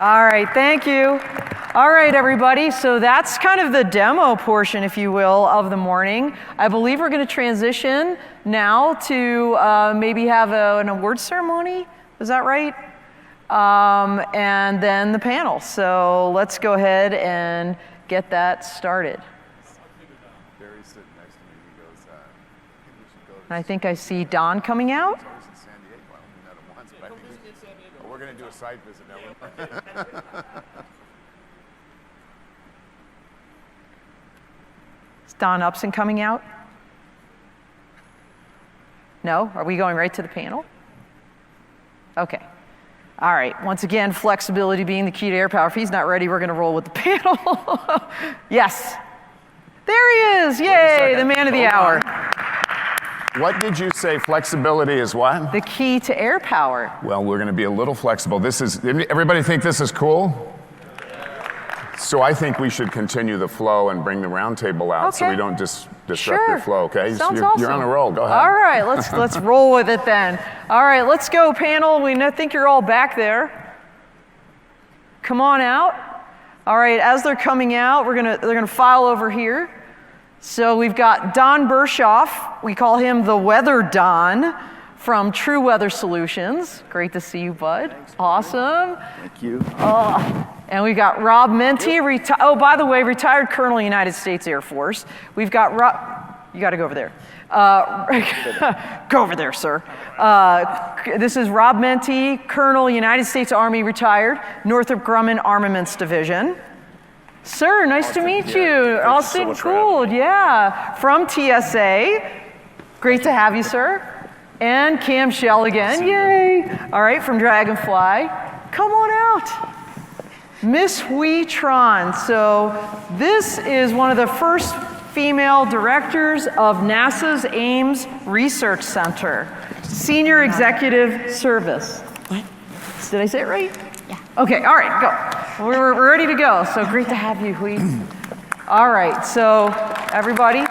All right, thank you. All right, everybody, so that's kind of the demo portion, if you will, of the morning. I believe we're going to transition now to maybe have an award ceremony. Is that right? And then the panel. So let's go ahead and get that started. I think I see Dawn coming out. We're going to do a site visit now. Is Dawn Upson coming out? No? Are we going right to the panel? Okay. All right. Once again, flexibility being the key to air power. If he's not ready, we're going to roll with the panel. Yes. There he is. Yay, the man of the hour. What did you say? Flexibility is what? The key to air power. Well, we're going to be a little flexible. Everybody think this is cool? So I think we should continue the flow and bring the round table out so we don't disrupt your flow, okay? Sounds awesome. You're on a roll. Go ahead. All right, let's roll with it then. All right, let's go, panel. We think you're all back there. Come on out. All right, as they're coming out, they're gonna file over here. So we've got Don Berchoff. We call him the Weather Don from True Weather Solutions. Great to see you, bud. Thanks, awesome. Thank you. And we've got Rob Menti. Oh, by the way, retired Colonel, United States Air Force. We've got Rob. You got to go over there. Go over there, sir. This is Rob Menti, Colonel, United States Army, retired, Northrop Grumman Armaments Division. Sir, nice to meet you. Austin Gould, yeah. From TSA. Great to have you, sir. And Cam Shell again, yay. All right, from Dragonfly. Come on out. Miss Hui Tran. So this is one of the first female directors of NASA's Ames Research Center. Senior Executive Service. What? Did I say it right? Yeah. Okay, all right, go. We're ready to go. So great to have you, Hui. All right, so everybody,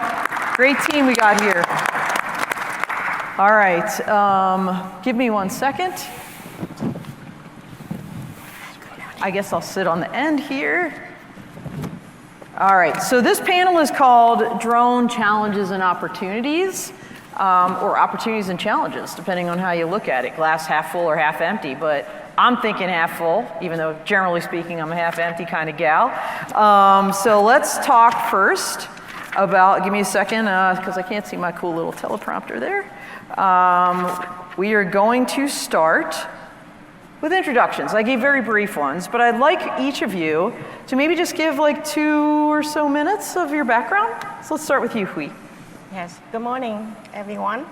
great team we got here. All right, give me 1 second. I guess I'll sit on the end here. All right, so this panel is called Drone Challenges and Opportunities, or Opportunities and Challenges, depending on how you look at it, glass half full or half empty, but I'm thinking half full, even though generally speaking, I'm a half empty kind of gal. So let's talk first about, give me a second, because I can't see my cool little teleprompter there. We are going to start with introductions. I gave very brief ones, but I'd like each of you to maybe just give like 2 or so minutes of your background. So let's start with you, Hui. Yes, good morning, everyone.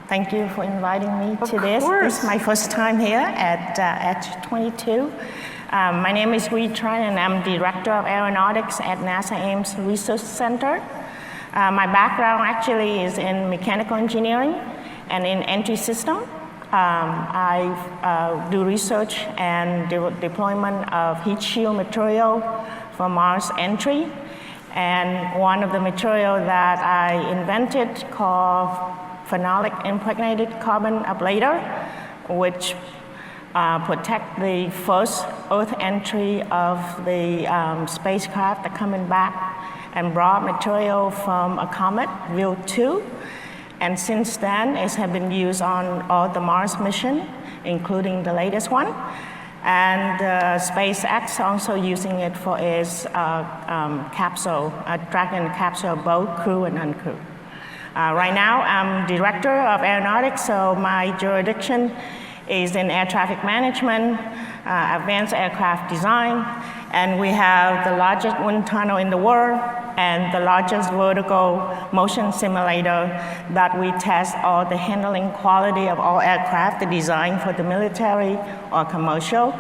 Thank you for inviting me to this. This is my first time here at EDGE22. My name is Hui Tran, and I'm Director of Aeronautics at NASA Ames Research Center. My background actually is in mechanical engineering and in entry system. I do research and deployment of heat shield material for Mars entry. And one of the material that I invented called phenolic impregnated carbon ablator, which protect the first Earth entry of the spacecraft that coming back, and brought material from a comet, Vil 2. And since then, it has been used on all the Mars mission, including the latest one. And SpaceX also using it for its capsule, Dragon capsule, both crew and uncrew. Right now, I'm Director of Aeronautics, so my jurisdiction is in air traffic management, advanced aircraft design, and we have the largest wind tunnel in the world and the largest vertical motion simulator that we test all the handling quality of all aircraft designed for the military or commercial.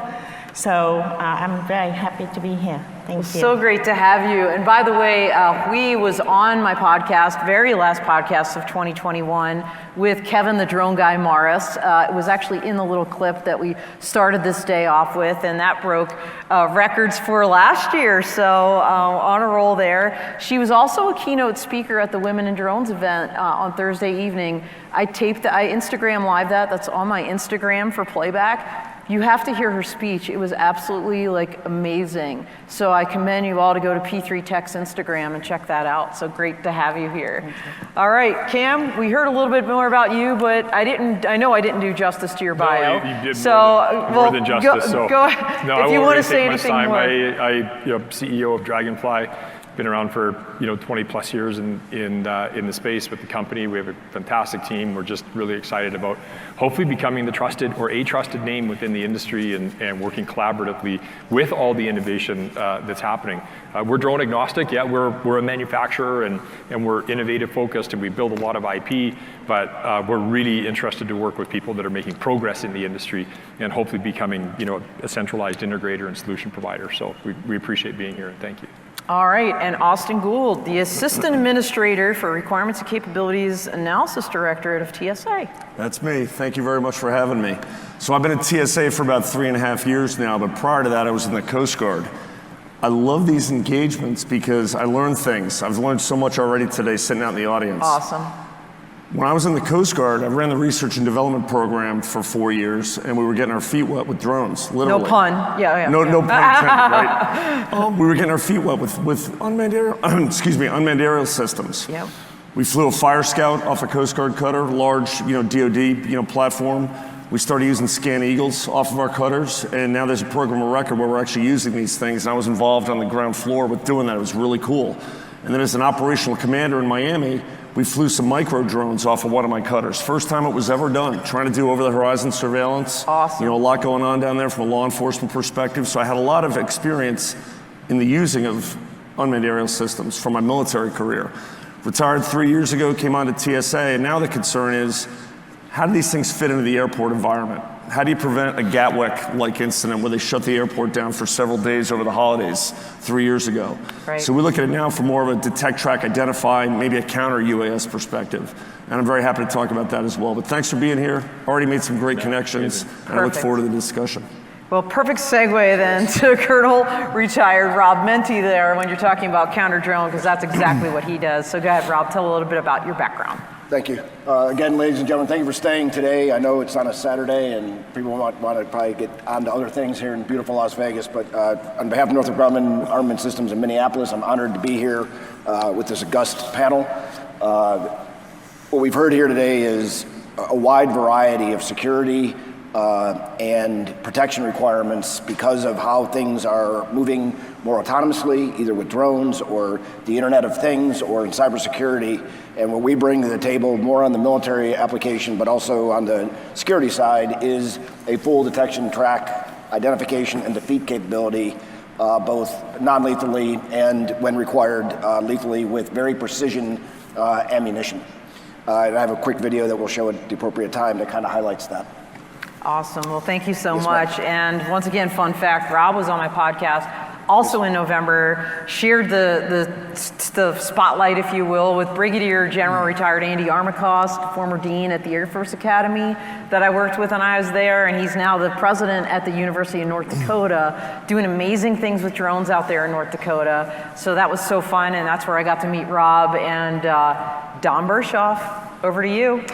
So I'm very happy to be here. Thank you. So great to have you. And by the way, Hui was on my podcast, very last podcast of 2021, with Kevin the Drone Guy Morris. It was actually in the little clip that we started this day off with, and that broke records for last year, so on a roll there. She was also a keynote speaker at the Women in Drones event on Thursday evening. I Instagram live that's on my Instagram for playback. You have to hear her speech. It was absolutely like amazing. So I commend you all to go to P3 Tech's Instagram and check that out. So great to have you here. All right, Cam, we heard a little bit more about you, but I know I didn't do justice to your bio. No, you did so, more than justice. Go ahead. No, if you want to say anything more. I CEO of Dragonfly. Been around for 20 plus years in the space with the company. We have a fantastic team. We're just really excited about hopefully becoming the trusted or a trusted name within the industry and working collaboratively with all the innovation that's happening. We're drone agnostic. Yeah, we're a manufacturer and we're innovative focused and we build a lot of IP, but we're really interested to work with people that are making progress in the industry and hopefully becoming a centralized integrator and solution provider. So we appreciate being here and thank you. All right, and Austin Gould, the Assistant Administrator for Requirements and Capabilities Analysis Directorate of TSA. That's me. Thank you very much for having me. So I've been at TSA for about 3.5 years now, but prior to that I was in the Coast Guard. I love these engagements because I learn things. I've learned so much already today sitting out in the audience. Awesome. When I was in the Coast Guard, I ran the research and development program for 4 years, and we were getting our feet wet with drones, literally. No pun. Yeah. No pun intended, right? We were getting our feet wet with unmanned aerial systems. Yep. We flew a Fire Scout off a Coast Guard cutter, large, DoD, platform. We started using Scan Eagles off of our cutters, and now there's a program of record where we're actually using these things, and I was involved on the ground floor with doing that. It was really cool. And then as an operational commander in Miami, we flew some micro drones off of one of my cutters. First time it was ever done, trying to do over the horizon surveillance. Awesome. A lot going on down there from a law enforcement perspective. So I had a lot of experience in the using of unmanned aerial systems from my military career. Retired 3 years ago, came on to TSA, and now the concern is, how do these things fit into the airport environment? How do you prevent a Gatwick-like incident where they shut the airport down for several days over the holidays 3 years ago? Right. So we look at it now from more of a detect, track, identify, maybe a counter UAS perspective. And I'm very happy to talk about that as well. But thanks for being here. Already made some great connections, and I look forward to the discussion. Well, perfect segue then to Colonel retired Rob Menti there when you're talking about counter drone, because that's exactly what he does. So go ahead, Rob, tell a little bit about your background. Thank you. Again, ladies and gentlemen, thank you for staying today. I know it's on a Saturday and people want to probably get on to other things here in beautiful Las Vegas, but on behalf of Northrop Grumman Armament Systems in Minneapolis, I'm honored to be here with this august panel. What we've heard here today is a wide variety of security and protection requirements because of how things are moving more autonomously, either with drones or the Internet of Things or in cybersecurity. And what we bring to the table, more on the military application, but also on the security side, is a full detection, track, identification, and defeat capability, both non-lethally and, when required, lethally with very precision ammunition. And I have a quick video that we'll show at the appropriate time that kind of highlights that. Awesome. Well, thank you so much. And once again, fun fact, Rob was on my podcast also in November, shared the spotlight, if you will, with Brigadier General retired Andy Armacost, former dean at the Air Force Academy that I worked with when I was there, and he's now the president at the University of North Dakota, doing amazing things with drones out there in North Dakota. So that was so fun, and that's where I got to meet Rob. And Don Berchoff, over to you.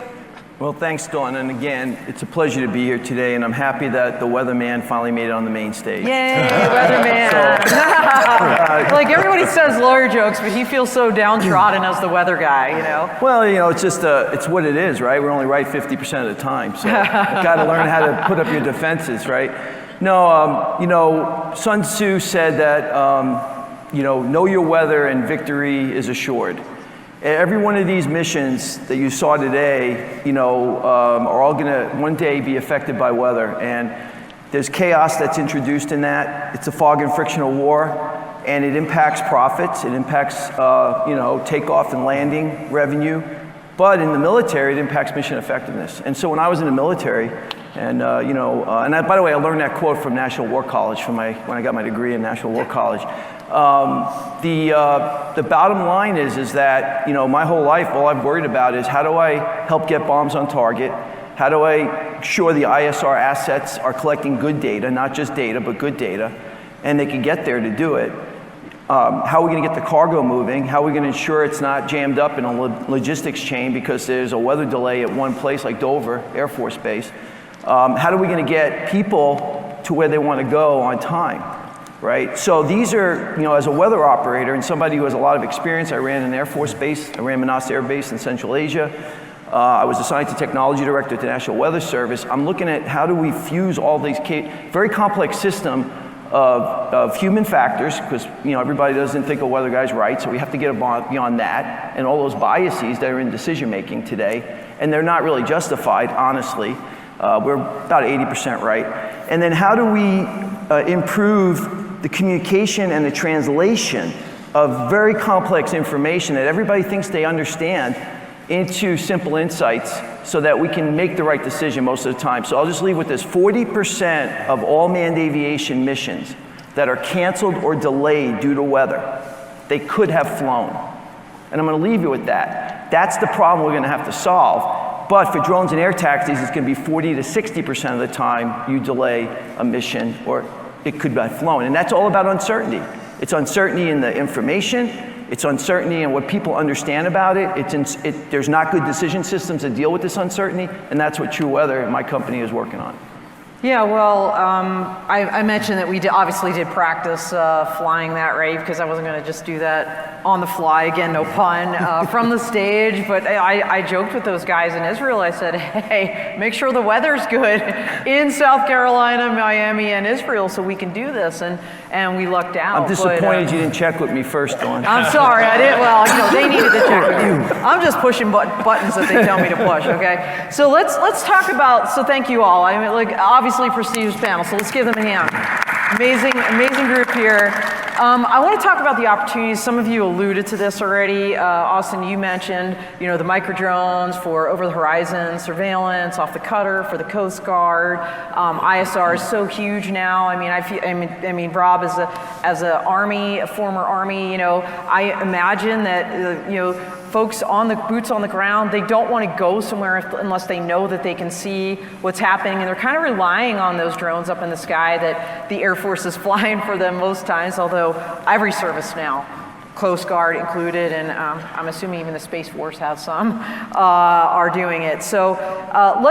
Well, thanks, Dawn. And again, it's a pleasure to be here today, and I'm happy that the weatherman finally made it on the main stage. Yay, weatherman. Like everybody says lawyer jokes, but he feels so downtrodden as the weather guy, Well, it's just, it's what it is, right? We're only right 50% of the time, so you've got to learn how to put up your defenses, right? No, Sun Tzu said that, know your weather and victory is assured. Every one of these missions that you saw today, are all going to one day be affected by weather. And there's chaos that's introduced in that. It's a fog and frictional war, and it impacts profits. It impacts, takeoff and landing revenue. But in the military, it impacts mission effectiveness. And so when I was in the military, and by the way, I learned that quote from National War College when I got my degree in National War College. The bottom line is that, my whole life, all I've worried about is how do I help get bombs on target? How do I ensure the ISR assets are collecting good data, not just data, but good data, and they can get there to do it? How are we going to get the cargo moving? How are we going to ensure it's not jammed up in a logistics chain because there's a weather delay at one place like Dover Air Force Base? How are we going to get people to where they want to go on time, right? So these are, as a weather operator and somebody who has a lot of experience, I ran an Air Force base, I ran Manas Air Base in Central Asia. I was assigned to technology director at the National Weather Service. I'm looking at how do we fuse all these very complex system of human factors, because everybody doesn't think a weather guy's right, so we have to get beyond that, and all those biases that are in decision making today, and they're not really justified, honestly. We're about 80% right. And then how do we improve the communication and the translation of very complex information that everybody thinks they understand into simple insights so that we can make the right decision most of the time. So I'll just leave with this. 40% of all manned aviation missions that are canceled or delayed due to weather, they could have flown. And I'm going to leave you with that. That's the problem we're going to have to solve. But for drones and air taxis, it's going to be 40 to 60% of the time you delay a mission, or it could be flown. And that's all about uncertainty. It's uncertainty in the information. It's uncertainty in what people understand about it. There's not good decision systems that deal with this uncertainty, and that's what True Weather, my company, is working on. Yeah, well, I mentioned that we obviously did practice flying that, right? Because I wasn't going to just do that on the fly, again, no pun, from the stage. But I joked with those guys in Israel. I said, hey, make sure the weather's good in South Carolina, Miami, and Israel so we can do this. And we lucked out. I'm disappointed you didn't check with me first, Dawn. I'm sorry, I didn't. Well, they needed to check with you. I'm just pushing buttons that they tell me to push, okay? So let's talk about, so thank you all. I mean, obviously prestigious panel, so let's give them a hand. Amazing group here. I want to talk about the opportunities. Some of you alluded to this already. Austin, you mentioned, the micro drones for over the horizon surveillance, off the cutter for the Coast Guard. ISR is so huge now. I mean, Rob as a former Army, I imagine that folks on the boots on the ground, they don't want to go somewhere unless they know that they can see what's happening, and they're kind of relying on those drones up in the sky that the Air Force is flying for them most times, although every service now, Coast Guard included, and I'm assuming even the Space Force has some, are doing it. So the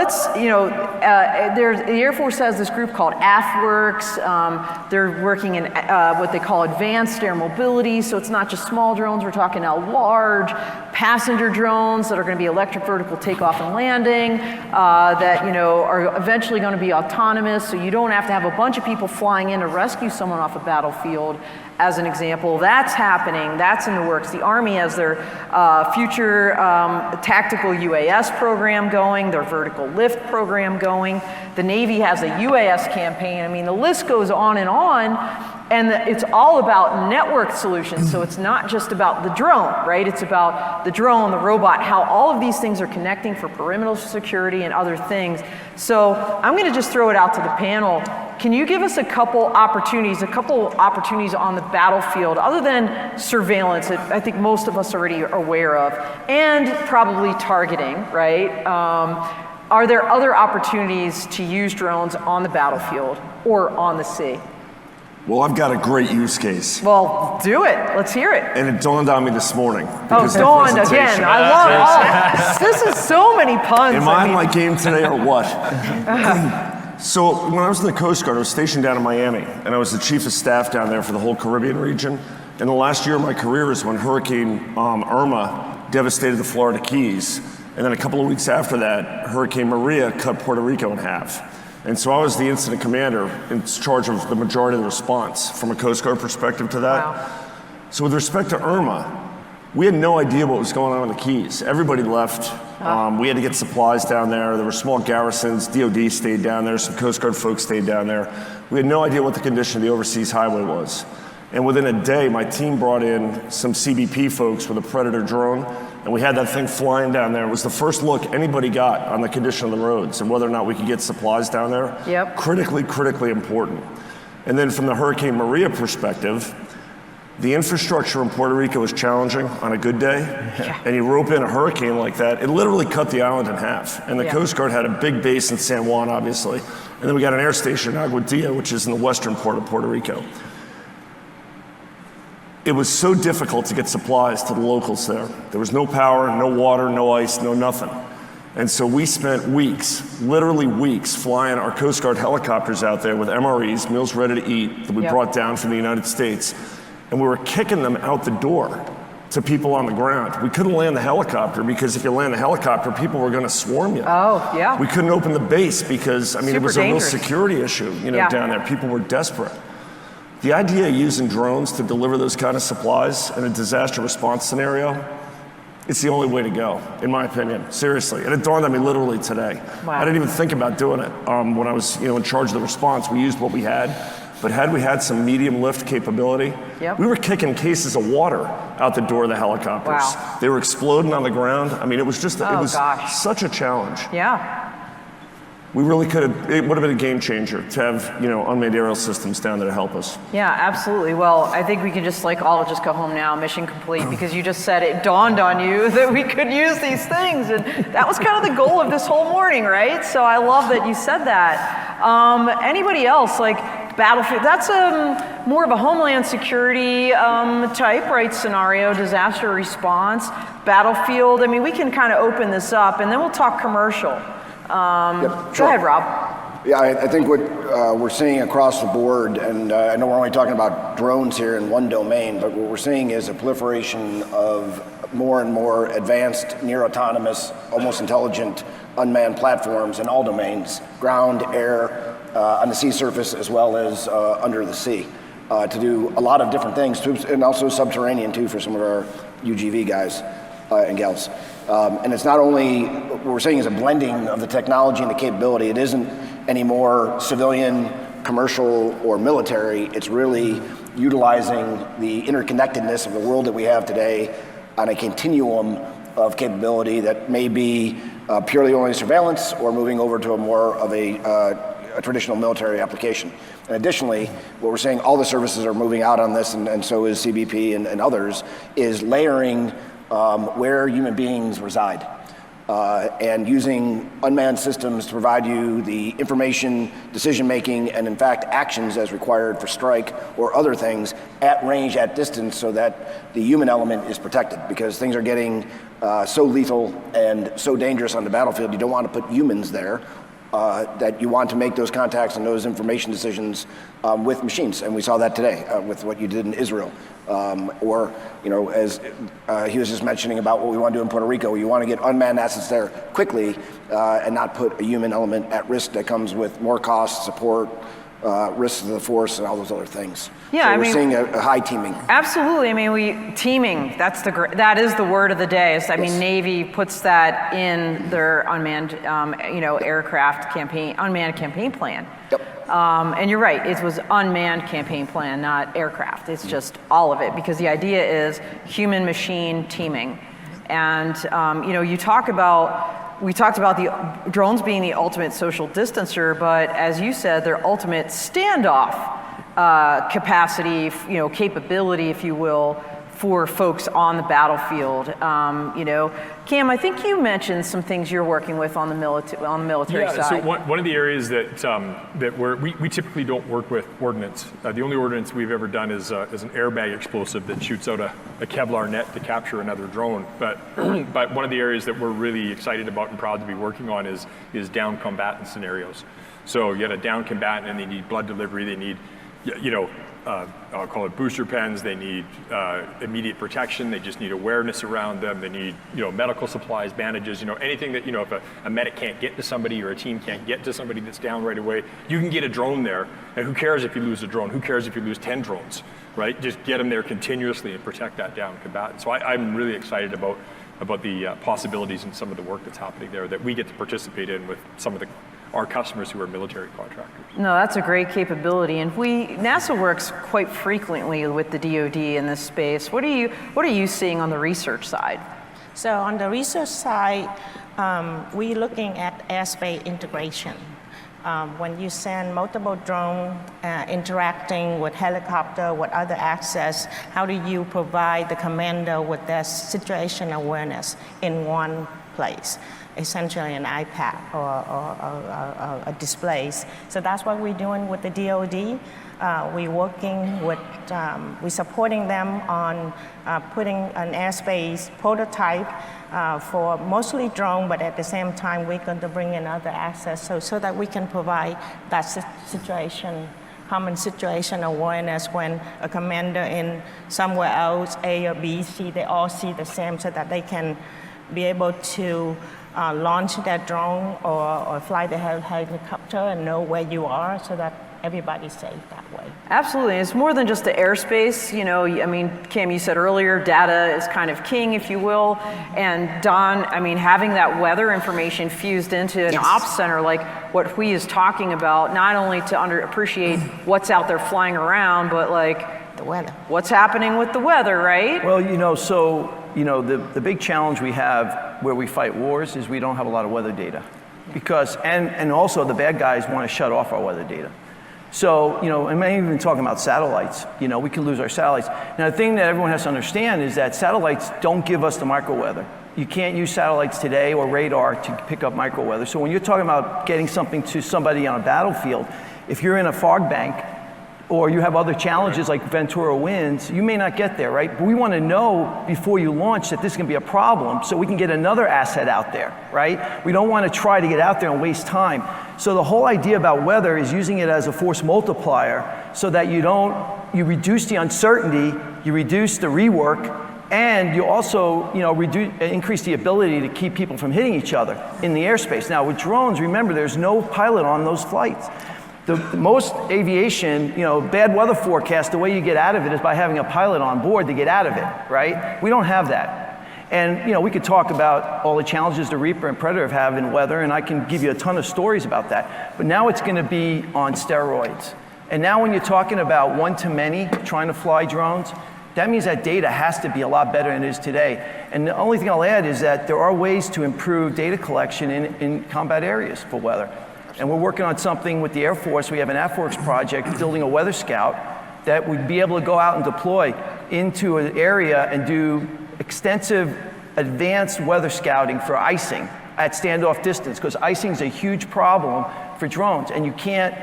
Air Force has this group called AFWorks. They're working in what they call advanced air mobility, so it's not just small drones, we're talking now large passenger drones that are going to be electric vertical takeoff and landing, that are eventually going to be autonomous, so you don't have to have a bunch of people flying in to rescue someone off a battlefield. As an example, that's happening, that's in the works. The Army has their future tactical UAS program going, their vertical lift program going. The Navy has a UAS campaign. I mean, the list goes on, and it's all about network solutions. So it's not just about the drone, right? It's about the drone, the robot, how all of these things are connecting for perimeter security and other things. So I'm going to just throw it out to the panel. Can you give us a couple opportunities on the battlefield, other than surveillance that I think most of us already are aware of, and probably targeting, right? Are there other opportunities to use drones on the battlefield or on the sea? Well, I've got a great use case. Well, do it. Let's hear it. And it dawned on me this morning. Oh, dawned again. I love this is so many puns. Am I in my game today or what? So when I was in the Coast Guard, I was stationed down in Miami, and I was the chief of staff down there for the whole Caribbean region. And the last year of my career is when Hurricane Irma devastated the Florida Keys. And then a couple of weeks after that, Hurricane Maria cut Puerto Rico in half. And so I was the incident commander in charge of the majority of the response from a Coast Guard perspective to that. Wow. So with respect to Irma, we had no idea what was going on in the Keys. Everybody left. We had to get supplies down there. There were small garrisons. DOD stayed down there. Some Coast Guard folks stayed down there. We had no idea what the condition of the overseas highway was. And within a day, my team brought in some CBP folks with a Predator drone, and we had that thing flying down there. It was the first look anybody got on the condition of the roads and whether or not we could get supplies down there. Yep. Critically important. And then from the Hurricane Maria perspective, the infrastructure in Puerto Rico was challenging on a good day, and you rope in a hurricane like that, it literally cut the island in half. And the Coast Guard had a big base in San Juan, obviously, and then we got an air station in Aguadilla, which is in the western part of Puerto Rico. It was so difficult to get supplies to the locals there. There was no power, no water, no ice, no nothing. And so we spent weeks, literally weeks, flying our Coast Guard helicopters out there with MREs, meals ready to eat, that we brought down from the United States. And we were kicking them out the door to people on the ground. We couldn't land the helicopter because if you land the helicopter, people were gonna swarm you. Oh, yeah. We couldn't open the base because, I mean, it was a real security issue, down there. People were desperate. The idea of using drones to deliver those kind of supplies in a disaster response scenario, it's the only way to go, in my opinion, seriously. And it dawned on me literally today. Wow. I didn't even think about doing it. When I was in charge of the response, we used what we had. But had we had some medium lift capability, we were kicking cases of water out the door of the helicopters. Wow. They were exploding on the ground. I mean, it was just, it was such a challenge. Yeah. We really could have, it would have been a game changer to have, unmanned aerial systems down there to help us. Yeah, absolutely. Well, I think we can just all just go home now, mission complete, because you just said it dawned on you that we could use these things. And that was kind of the goal of this whole morning, right? So I love that you said that. Anybody else, Battlefield, that's more of a homeland security type, right, scenario, disaster response. Battlefield, I mean, we can kind of open this up, and then we'll talk commercial. Go ahead, Rob. Yeah, I think what we're seeing across the board, and I know we're only talking about drones here in one domain, but what we're seeing is a proliferation of more and more advanced, near-autonomous, almost intelligent unmanned platforms in all domains, ground, air, on the sea surface, as well as under the sea, to do a lot of different things, and also subterranean too for some of our UGV guys and gals. And it's not only, what we're saying is a blending of the technology and the capability. It isn't anymore civilian, commercial, or military. It's really utilizing the interconnectedness of the world that we have today on a continuum of capability that may be purely only surveillance or moving over to a more of a traditional military application. And additionally, what we're saying, all the services are moving out on this, and so is CBP and others, is layering where human beings reside and using unmanned systems to provide you the information, decision-making, and in fact, actions as required for strike or other things at range, at distance, so that the human element is protected, because things are getting so lethal and so dangerous on the battlefield, you don't want to put humans there, that you want to make those contacts and those information decisions with machines. And we saw that today with what you did in Israel. Or, as he was just mentioning about what we want to do in Puerto Rico, you want to get unmanned assets there quickly and not put a human element at risk that comes with more cost, support, risks to the force, and all those other things. Yeah, so we're seeing a high teaming. Absolutely. I mean, teaming. That is the word of the day. I mean, Navy puts that in their unmanned, aircraft campaign, unmanned campaign plan. Yep. And you're right. It was unmanned campaign plan, not aircraft. It's just all of it, because the idea is human-machine teaming. And we talked about the drones being the ultimate social distancer, but as you said, their ultimate standoff capacity, capability, if you will, for folks on the battlefield. Cam, I think you mentioned some things you're working with on the military side. So one of the areas that we typically don't work with ordnance. The only ordnance we've ever done is an airbag explosive that shoots out a Kevlar net to capture another drone. But one of the areas that we're really excited about and proud to be working on is down combatant scenarios. So you have a down combatant and they need blood delivery, they need I'll call it booster pens, they need immediate protection, they just need awareness around them, they need medical supplies, bandages, anything that, if a medic can't get to somebody or a team can't get to somebody that's down right away, you can get a drone there, and who cares if you lose a drone, who cares if you lose 10 drones, right? Just get them there continuously and protect that down combatant. So I'm really excited about the possibilities and some of the work that's happening there that we get to participate in with some of our customers who are military contractors. No, that's a great capability, and NASA works quite frequently with the DoD in this space. What are you seeing on the research side? So on the research side, we're looking at airspace integration. When you send multiple drones interacting with helicopter, with other access, how do you provide the commander with that situation awareness in one place? essentially an iPad or displays. So that's what we're doing with the DoD. We're working with, we're supporting them on putting an airspace prototype for mostly drone, but at the same time, we're going to bring in other assets so that we can provide that situation, common situation awareness when a commander in somewhere else, A or B, C, they all see the same so that they can be able to launch their drone or fly the helicopter and know where you are so that everybody's safe that way. Absolutely. It's more than just the airspace. You know, I mean, Cam, you said earlier, data is kind of king, if you will. And Dawn, I mean, having that weather information fused into an ops center, like what Hui is talking about, not only to appreciate what's out there flying around, but like the weather. What's happening with the weather, right? Well, you know, so, you know, the big challenge we have where we fight wars is we don't have a lot of weather data. Because, and also the bad guys want to shut off our weather data. So, you know, I'm not even talking about satellites. You know, we can lose our satellites. Now, the thing that everyone has to understand is that satellites don't give us the microweather. You can't use satellites today or radar to pick up microweather. So when you're talking about getting something to somebody on a battlefield, if you're in a fog bank or you have other challenges like Ventura winds, you may not get there, right? But we want to know before you launch that this is going to be a problem so we can get another asset out there, right? We don't want to try to get out there and waste time. So the whole idea about weather is using it as a force multiplier so that you reduce the uncertainty, you reduce the rework, and you also, you know, increase the ability to keep people from hitting each other in the airspace. Now with drones, remember, there's no pilot on those flights. The most aviation, you know, bad weather forecast, the way you get out of it is by having a pilot on board to get out of it, right? We don't have that. And, you know, we could talk about all the challenges the Reaper and Predator have in weather, and I can give you a ton of stories about that. But now it's going to be on steroids. And now when you're talking about one-to-many trying to fly drones, that means that data has to be a lot better than it is today. And the only thing I'll add is that there are ways to improve data collection in combat areas for weather. And we're working on something with the Air Force. We have an AFWERX project building a weather scout that would be able to go out and deploy into an area and do extensive advanced weather scouting for icing at standoff distance, because icing is a huge problem for drones, and you can't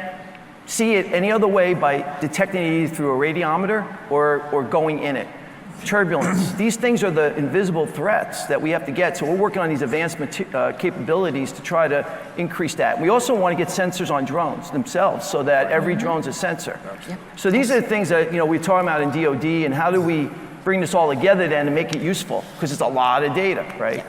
see it any other way by detecting it either through a radiometer or going in it. Turbulence. These things are the invisible threats that we have to get. So we're working on these advanced capabilities to try to increase that. We also want to get sensors on drones themselves so that every drone's a sensor. So these are the things that, you know, we're talking about in DoD, and how do we bring this all together then to make it useful? Because it's a lot of data, right?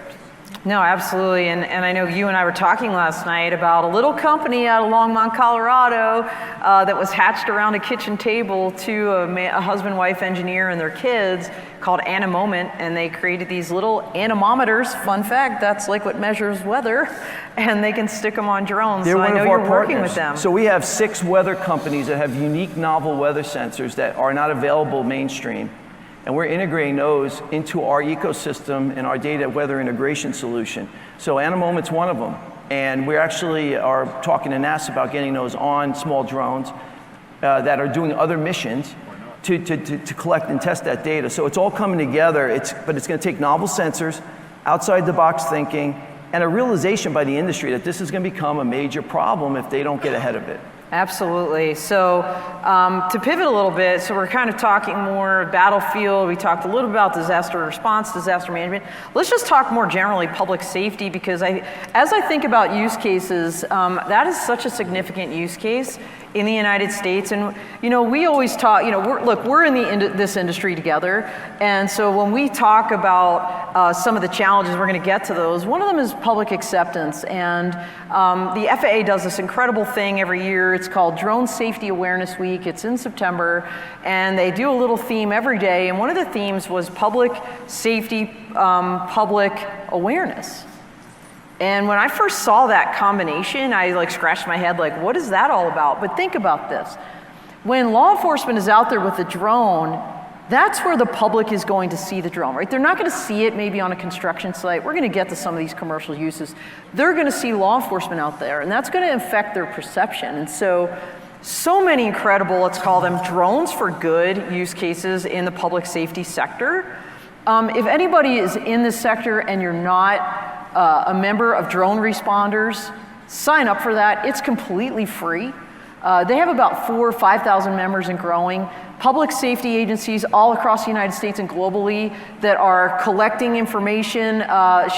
No, absolutely, and I know you and I were talking last night about a little company out of Longmont, Colorado that was hatched around a kitchen table to a husband-wife engineer and their kids called Anemoment, and they created these little anemometers. Fun fact, that's like what measures weather, and they can stick them on drones. They're so one I know of our you're partners. working with them. So we have 6 weather companies that have unique novel weather sensors that are not available mainstream. And we're integrating those into our ecosystem and our data weather integration solution. So Anemoment's one of them. And we actually are talking to NASA about getting those on small drones that are doing other missions to collect and test that data. So it's all coming together, but it's going to take novel sensors, outside the box thinking, and a realization by the industry that this is going to become a major problem if they don't get ahead of it. Absolutely. So to pivot a little bit, so we're kind of talking more battlefield. We talked a little about disaster response, disaster management. Let's just talk more generally public safety, because as I think about use cases, that is such a significant use case in the United States. And, you know, we always talk, you know, we're in this industry together. And so when we talk about some of the challenges, we're going to get to those. One of them is public acceptance. And the FAA does this incredible thing every year. It's called Drone Safety Awareness Week. It's in September. And they do a little theme every day. And one of the themes was public safety, public awareness. And when I first saw that combination, I like scratched my head like, what is that all about? But think about this. When law enforcement is out there with a drone, that's where the public is going to see the drone, right? They're not going to see it maybe on a construction site. We're going to get to some of these commercial uses. They're going to see law enforcement out there, and that's going to affect their perception. And so many incredible, let's call them drones for good use cases in the public safety sector. If anybody is in this sector and you're not a member of drone responders, sign up for that. It's completely free. They have about 4,000 or 5,000 members and growing. Public safety agencies all across the United States and globally that are collecting information,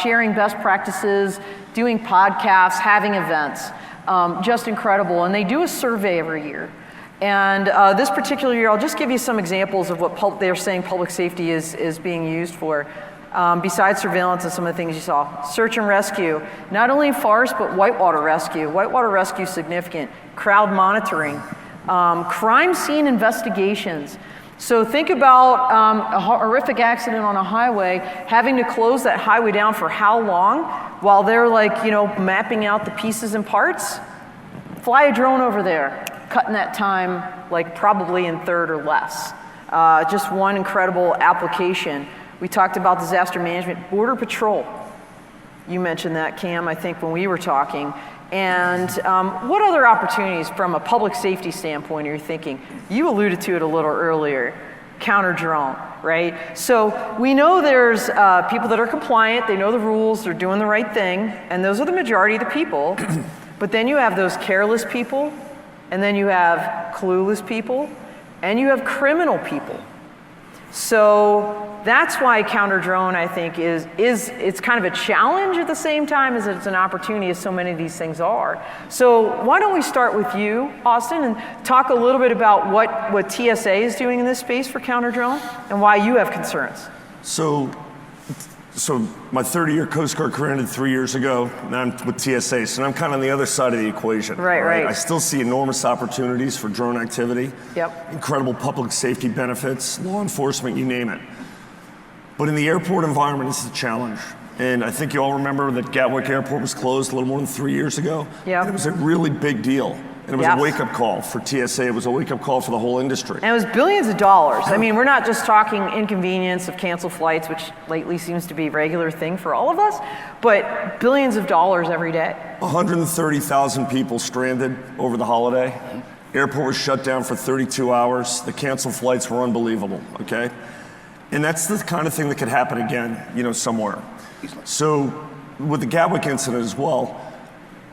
sharing best practices, doing podcasts, having events. Just incredible. And they do a survey every year. And this particular year, I'll just give you some examples of what they're saying public safety is being used for. Besides surveillance and some of the things you saw. Search and rescue, not only in forest, but whitewater rescue. Whitewater rescue is significant. Crowd monitoring, crime scene investigations. So think about a horrific accident on a highway, having to close that highway down for how long while they're mapping out the pieces and parts. Fly a drone over there, cutting that time probably in third or less. Just one incredible application. We talked about disaster management, Border Patrol. You mentioned that, Cam, I think when we were talking. And what other opportunities from a public safety standpoint are you thinking? You alluded to it a little earlier, counter drone, right? So we know there's people that are compliant, they know the rules, they're doing the right thing, and those are the majority of the people. But then you have those careless people, and then you have clueless people, and you have criminal people. So that's why counter drone, I think, it's kind of a challenge at the same time as it's an opportunity, as so many of these things are. So why don't we start with you, Austin, and talk a little bit about what TSA is doing in this space for counter drone and why you have concerns. So my 30-year Coast Guard career ended 3 years ago, and I'm with TSA, so I'm kind of on the other side of the equation. Right. I still see enormous opportunities for drone activity. Yep. Incredible public safety benefits, law enforcement, you name it. But in the airport environment, it's a challenge. And I think you all remember that Gatwick Airport was closed a little more than 3 years ago. Yep. And it was a really big deal. And it was a wake-up call for TSA. It was a wake-up call for the whole industry. And it was billions of dollars. I mean, we're not just talking inconvenience of canceled flights, which lately seems to be a regular thing for all of us, but billions of dollars every day. 130,000 people stranded over the holiday. Airport was shut down for 32 hours. The canceled flights were unbelievable, okay? And that's the kind of thing that could happen again, somewhere. So with the Gatwick incident as well,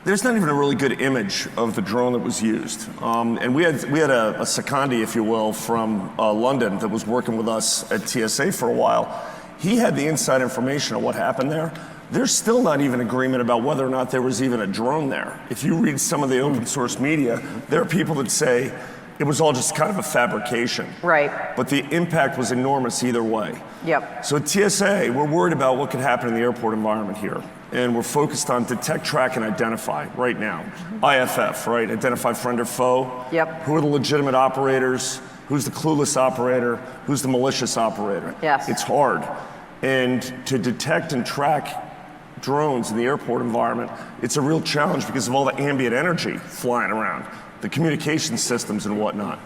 there's not even a really good image of the drone that was used. And we had a secondee, if you will, from London that was working with us at TSA for a while. He had the inside information on what happened there. There's still not even agreement about whether or not there was even a drone there. If you read some of the open source media, there are people that say it was all just kind of a fabrication. Right. But the impact was enormous either way. Yep. So at TSA, we're worried about what could happen in the airport environment here. And we're focused on detect, track, and identify right now. IFF, right? Identify friend or foe. Yep. Who are the legitimate operators? Who's the clueless operator? Who's the malicious operator? Yes. It's hard. And to detect and track drones in the airport environment, it's a real challenge because of all the ambient energy flying around, the communication systems and whatnot.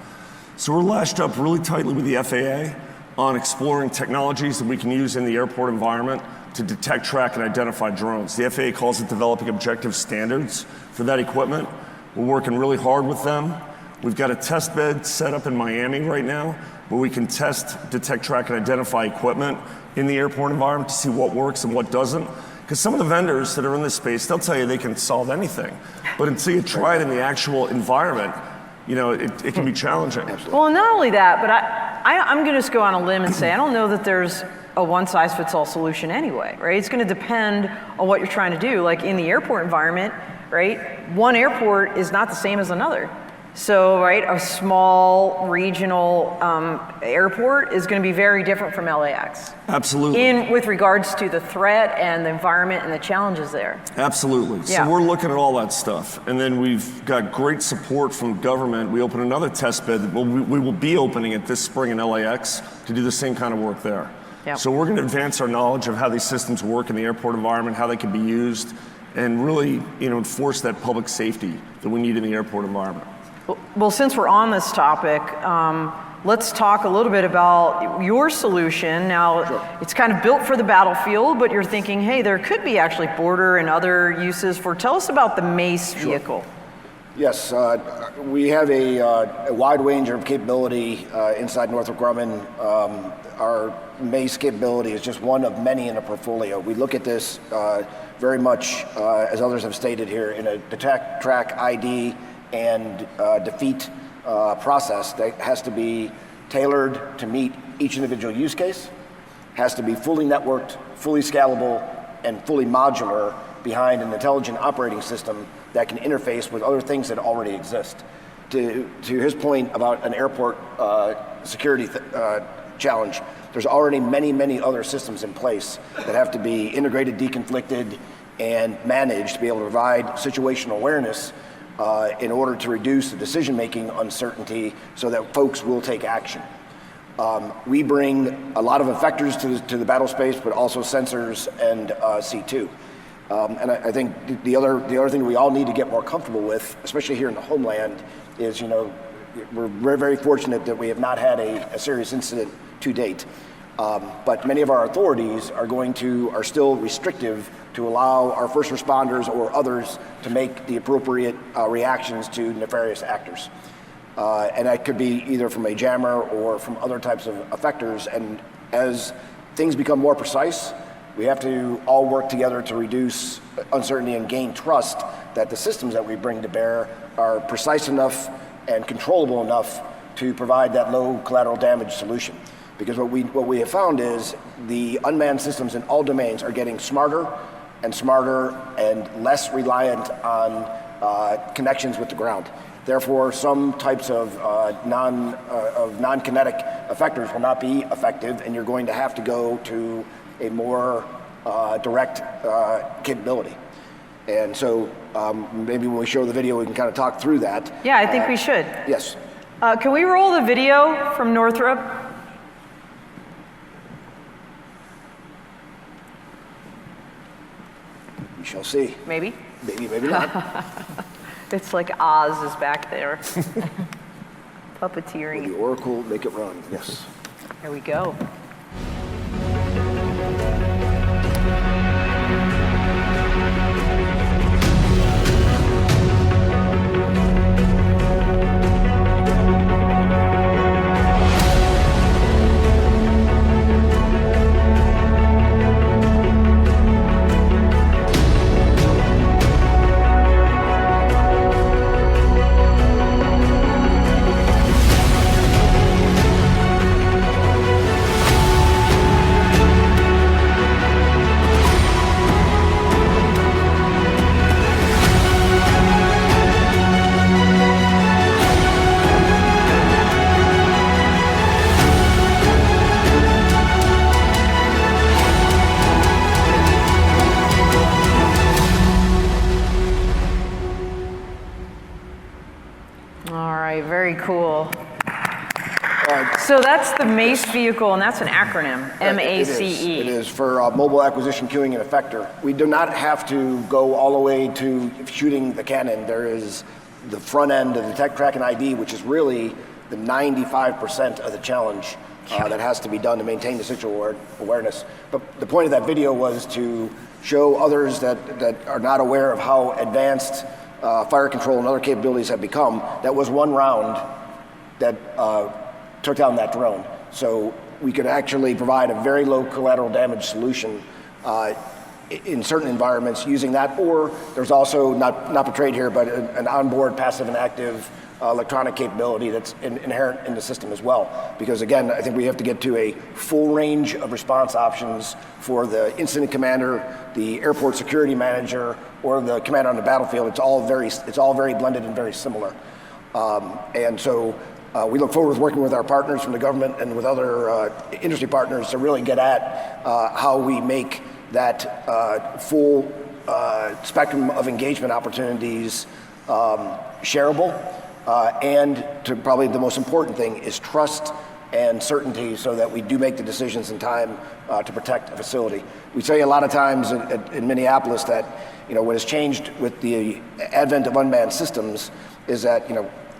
So we're lashed up really tightly with the FAA on exploring technologies that we can use in the airport environment to detect, track, and identify drones. The FAA calls it developing objective standards for that equipment. We're working really hard with them. We've got a test bed set up in Miami right now where we can test, detect, track, and identify equipment in the airport environment to see what works and what doesn't. Because some of the vendors that are in this space, they'll tell you they can solve anything. But until you try it in the actual environment, it can be challenging. Well, not only that, but I'm going to just go on a limb and say I don't know that there's a one-size-fits-all solution anyway, right? It's going to depend on what you're trying to do. Like in the airport environment, right? One airport is not the same as another. So, right, a small regional airport is going to be very different from LAX. Absolutely. With regards to the threat and the environment and the challenges there. Absolutely. Yeah. So we're looking at all that stuff. And then we've got great support from government. We opened another test bed that we will be opening it this spring in LAX to do the same kind of work there. Yep. So we're going to advance our knowledge of how these systems work in the airport environment, how they can be used, and really enforce that public safety that we need in the airport environment. Well, since we're on this topic, let's talk a little bit about your solution. Now, It's kind of built for the battlefield, but you're thinking, hey, there could be actually border and other uses for. Tell us about the MACE vehicle. Yes, we have a wide range of capability inside Northrop Grumman. Our MACE capability is just one of many in a portfolio. We look at this very much, as others have stated here, in a detect, track, ID, and defeat process that has to be tailored to meet each individual use case, has to be fully networked, fully scalable, and fully modular behind an intelligent operating system that can interface with other things that already exist. To his point about an airport security challenge, there's already many other systems in place that have to be integrated, deconflicted, and managed to be able to provide situational awareness in order to reduce the decision-making uncertainty so that folks will take action. We bring a lot of effectors to the battle space, but also sensors and C2. And I think the other thing we all need to get more comfortable with, especially here in the homeland, is, you know, we're very fortunate that we have not had a serious incident to date. But many of our authorities are still restrictive to allow our first responders or others to make the appropriate reactions to nefarious actors. And that could be either from a jammer or from other types of effectors. And as things become more precise, we have to all work together to reduce uncertainty and gain trust that the systems that we bring to bear are precise enough and controllable enough to provide that low collateral damage solution. Because what we have found is the unmanned systems in all domains are getting smarter and less reliant on connections with the ground. Therefore, some types of non-kinetic effectors will not be effective, and you're going to have to go to a more direct capability. And so maybe when we show the video, we can kind of talk through that. Yeah, I think we should. Yes. Can we roll the video from Northrop? We shall see. Maybe. Maybe not. It's like Oz is back there. Will Puppeteering. the Oracle make it run? Yes. Here we go. Very cool. So that's the MACE vehicle, and that's an acronym, MACE. It is for Mobile Acquisition Queuing and Effector. We do not have to go all the way to shooting the cannon. There is the front end of the detect, track, and ID, which is really the 95% of the challenge that has to be done to maintain the situational awareness. But the point of that video was to show others that are not aware of how advanced fire control and other capabilities have become. That was one round that took down that drone. So we could actually provide a very low collateral damage solution in certain environments using that. Or there's also, not portrayed here, but an onboard passive and active electronic capability that's inherent in the system as well. Because again, I think we have to get to a full range of response options for the incident commander, the airport security manager, or the commander on the battlefield. It's all very blended and very similar. And so we look forward to working with our partners from the government and with other industry partners to really get at how we make that full spectrum of engagement opportunities shareable. And to probably the most important thing is trust and certainty so that we do make the decisions in time to protect a facility. We say a lot of times in Minneapolis that, what has changed with the advent of unmanned systems is that,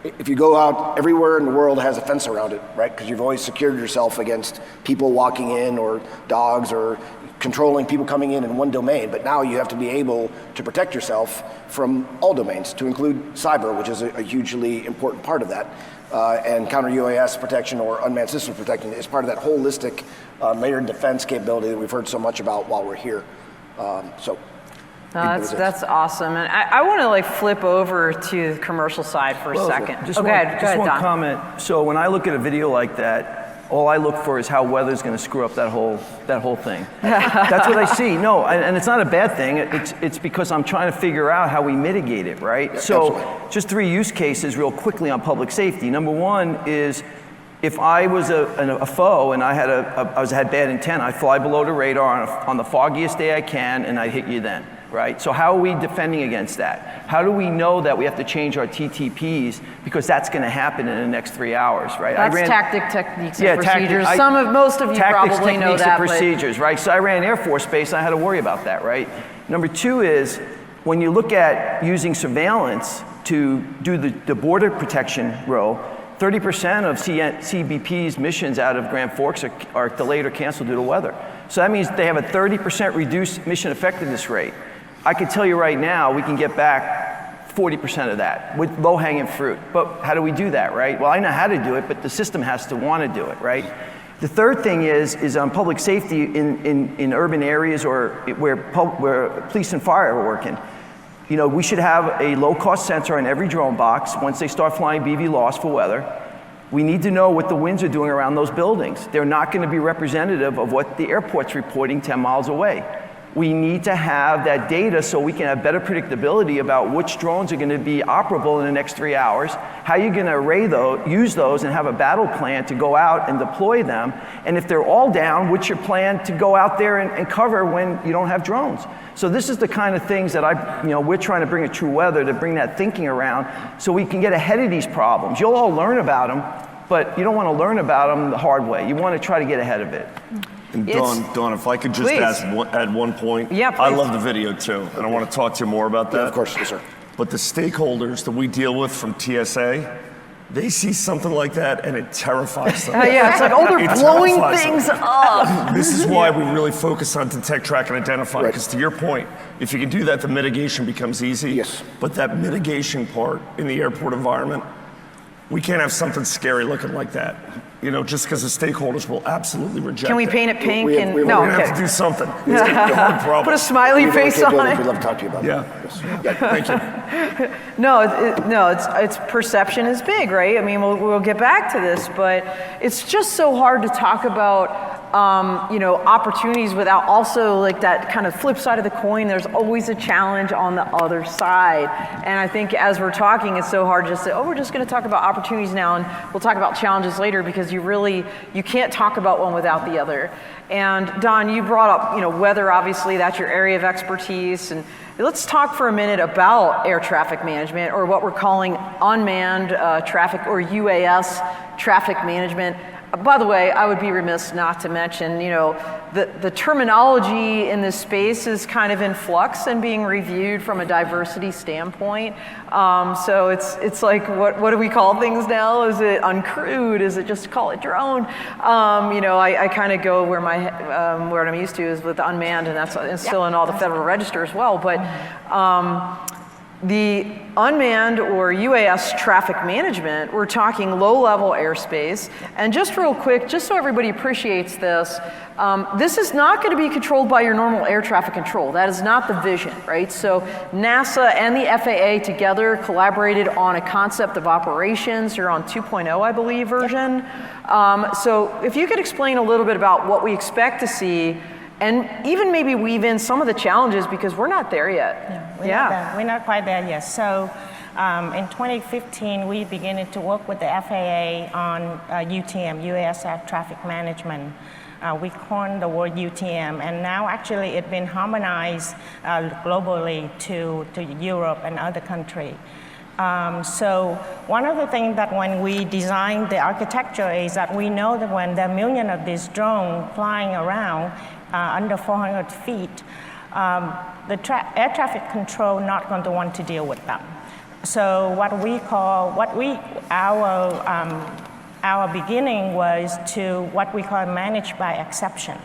if you go out, everywhere in the world has a fence around it, right? Because you've always secured yourself against people walking in or dogs or controlling people coming in one domain, but now you have to be able to protect yourself from all domains, to include cyber, which is a hugely important part of that. And counter UAS protection or unmanned systems protection is part of that holistic layered defense capability that we've heard so much about while we're here. That's awesome. And I want to flip over to the commercial side for a second. Just go ahead, one Don. comment. So when I look at a video like that, all I look for is how weather's going to screw up that whole thing. That's what I see. No, and it's not a bad thing. It's because I'm trying to figure out how we mitigate it, right? Yeah, so absolutely. just 3 use cases real quickly on public safety. Number one is if I was a foe and I had bad intent, I'd fly below the radar on the foggiest day I can, and I'd hit you then. Right? So how are we defending against that? How do we know that we have to change our TTPs because that's going to happen in the next 3 hours, right? That's techniques, and procedures. Most of you tactics, probably know techniques, that. and procedures, right? So I ran Air Force Base, and I had to worry about that, right? Number two is when you look at using surveillance to do the border protection role, 30% of CBP's missions out of Grand Forks are delayed or canceled due to weather. So that means they have a 30% reduced mission effectiveness rate. I can tell you right now, we can get back 40% of that with low-hanging fruit. But how do we do that, right? Well, I know how to do it, but the system has to want to do it, right? The third thing is on public safety in urban areas or where police and fire are working. You know, we should have a low-cost sensor on every drone box once they start flying BVLOS for weather. We need to know what the winds are doing around those buildings. They're not going to be representative of what the airport's reporting 10 miles away. We need to have that data so we can have better predictability about which drones are going to be operable in the next 3 hours, how you're going to use those and have a battle plan to go out and deploy them, and if they're all down, what's your plan to go out there and cover when you don't have drones? So this is the kind of things that we're trying to bring at True Weather to bring that thinking around so we can get ahead of these problems. You'll all learn about them, but you don't want to learn about them the hard way. You want to try to get ahead of it. And Dawn, if I could just add one point. Yeah, please. I love the video too, and I want to talk to you more about that. Yeah, of course, yes, sir. But the stakeholders that we deal with from TSA, they see something like that and it terrifies them. Yeah, it's like, they're It blowing terrifies things them. up. This is why we really focus on detect, track, and identify. Right. Because to your point, if you can do that, the mitigation becomes easy. Yes. But that mitigation part in the airport environment, we can't have something scary looking like that. You know, just because the stakeholders will absolutely reject it. Can we paint it pink? We're We're No, going to have to okay. do something. It's going to be a hard problem. Put a smiley We have a face on capability. it. We'd love to talk to you about Yeah. that. Yes. Thank you. No, it's perception is big, right? I mean, we'll get back to this, but it's just so hard to talk about opportunities without also like that kind of flip side of the coin. There's always a challenge on the other side. And I think as we're talking, it's so hard to just say, we're just going to talk about opportunities now and we'll talk about challenges later, because you can't talk about one without the other. And Dawn, you brought up, weather, obviously that's your area of expertise. And let's talk for a minute about air traffic management, or what we're calling unmanned traffic, or UAS traffic management. By the way, I would be remiss not to mention, the terminology in this space is kind of in flux and being reviewed from a diversity standpoint. So it's like, what do we call things now? Is it uncrewed? Is it just call it drone? I kind of go where what I'm used to is with unmanned, and it's still in all the Federal Register as well. But the unmanned or UAS traffic management, we're talking low-level airspace. And just real quick, just so everybody appreciates this, this is not going to be controlled by your normal air traffic control. That is not the vision, right? So NASA and the FAA together collaborated on a concept of operations. You're on 2.0, I believe, version. So if you could explain a little bit about what we expect to see, and even maybe weave in some of the challenges, because we're not there yet. We're not quite there yet. So in 2015, we began to work with the FAA on UTM, UAS Air Traffic Management. We coined the word UTM, and now actually it's been harmonized globally to Europe and other countries. So one of the things that when we designed the architecture is that we know that when there are millions of these drones flying around under 400 feet, the air traffic control not going to want to deal with them. So our beginning was to what we call manage by exception.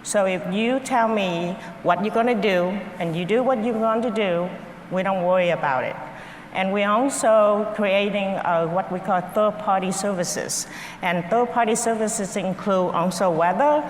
So if you tell me what you're going to do and you do what you're going to do, we don't worry about it. And we're also creating what we call third-party services. And third-party services include also weather,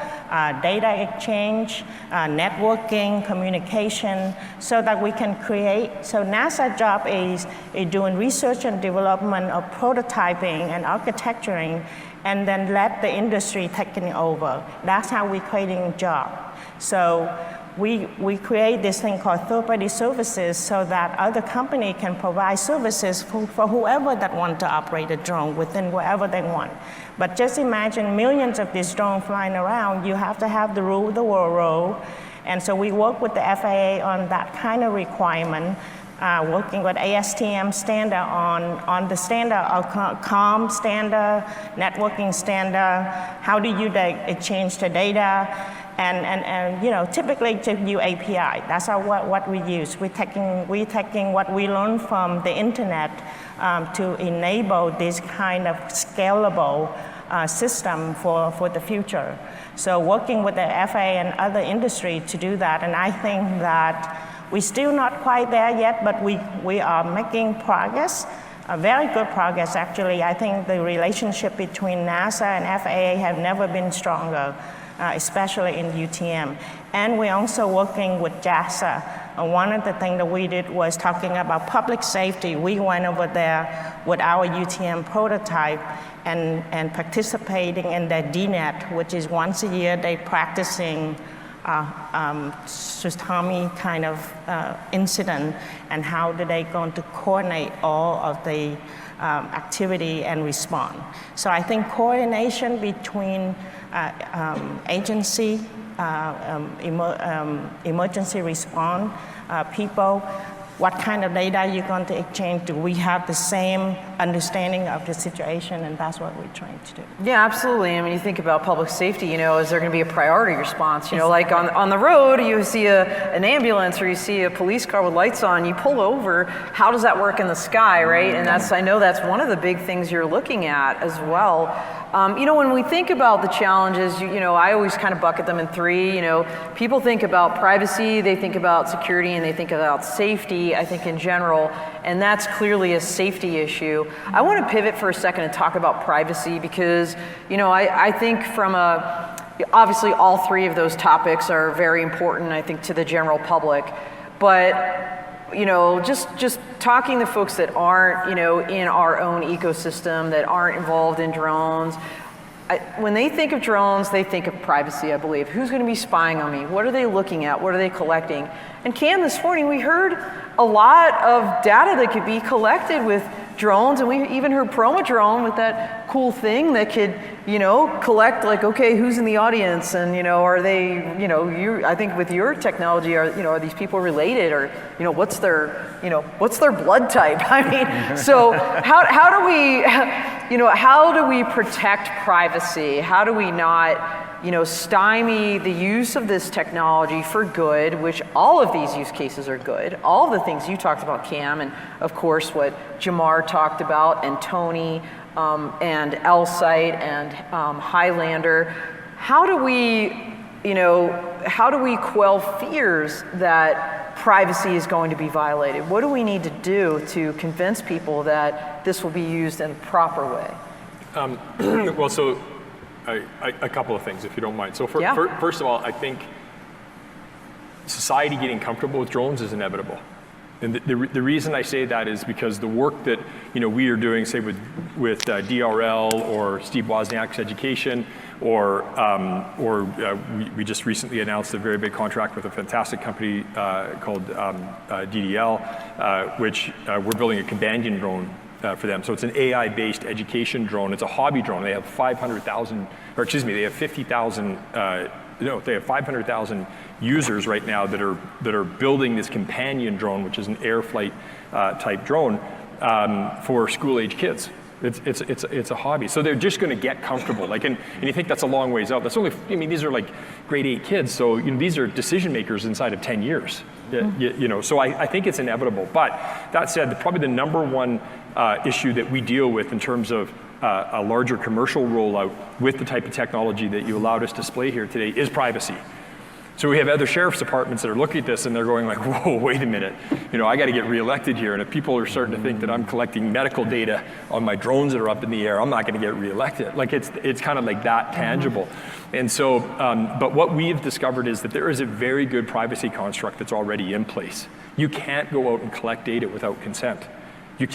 data exchange, networking, communication, so that we can create. So NASA's job is doing research and development of prototyping and architecturing, and then let the industry take it over. That's how we're creating a job. So we create this thing called third-party services so that other company can provide services for whoever that want to operate a drone within wherever they want. But just imagine millions of these drones flying around. You have to have the rule of the world rule. And so we work with the FAA on that kind of requirement, working with ASTM standard on the standard of COM standard, networking standard, how do you exchange the data, and you know, typically to use API. That's what we use. We're taking what we learned from the internet to enable this kind of scalable system for the future. So working with the FAA and other industry to do that, and I think that we're still not quite there yet, but we are making progress. Very good progress, actually. I think the relationship between NASA and FAA have never been stronger, especially in UTM. And we're also working with JAXA. One of the things that we did was talking about public safety. We went over there with our UTM prototype and participating in their DNET, which is once a year they practicing tsunami kind of incident, and how do they going to coordinate all of the activity and respond. So I think coordination between agency, emergency response people, what kind of data you're going to exchange, do we have the same understanding of the situation, and that's what we're trying to do. Yeah, absolutely. I mean, you think about public safety, you know, is there going to be a priority response? You know, like on the road, you see an ambulance or you see a police car with lights on, you pull over, how does that work in the sky, right? And I know that's one of the big things you're looking at as well. You know, when we think about the challenges, you know, I always kind of bucket them in three. You know, people think about privacy, they think about security, and they think about safety, I think in general, and that's clearly a safety issue. I want to pivot for a second and talk about privacy because, you know, I think obviously all three of those topics are very important, I think, to the general public, but you know, just talking to folks that aren't, you know, in our own ecosystem, that aren't involved in drones, when they think of drones, they think of privacy, I believe. Who's going to be spying on me? What are they looking at? What are they collecting? And Cam, this morning we heard a lot of data that could be collected with drones, and we even heard Promo Drone with that cool thing that could, you know, collect like, okay, who's in the audience, and you know, are they, you know, I think with your technology, are these people related, or you know, what's their blood type? I mean, so how do we, you know, how do we protect privacy? How do we not, you know, stymie the use of this technology for good, which all of these use cases are good. All of the things you talked about, Cam, and of course what Jamar talked about, and Tony, and Elsight, and Highlander. How do we quell fears that privacy is going to be violated? What do we need to do to convince people that this will be used in a proper way? Well, so a couple of things, if you don't mind. So first of all, I think society getting comfortable with drones is inevitable. And the reason I say that is because the work that, you know, we are doing, say with DRL or Steve Wozniak's education, or we just recently announced a very big contract with a fantastic company called DDL, which we're building a companion drone for them. So it's an AI-based education drone. It's a hobby drone. They have 500,000 users right now that are building this companion drone, which is an air flight type drone for school-age kids. It's a hobby. So they're just going to get comfortable. Like, and you think that's a long ways out. That's only, I mean, these are like grade 8 kids. So, you know, these are decision makers inside of 10 years. You know, so I think it's inevitable. But that said, probably the number one issue that we deal with in terms of a larger commercial rollout with the type of technology that you allowed us to display here today is privacy. So we have other sheriff's departments that are looking at this and they're going like, whoa, wait a minute. I got to get reelected here. And if people are starting to think that I'm collecting medical data on my drones that are up in the air, I'm not going to get reelected. Like it's kind of like that tangible. And so, but what we've discovered is that there is a very good privacy construct that's already in place. You can't go out and collect data without consent. It's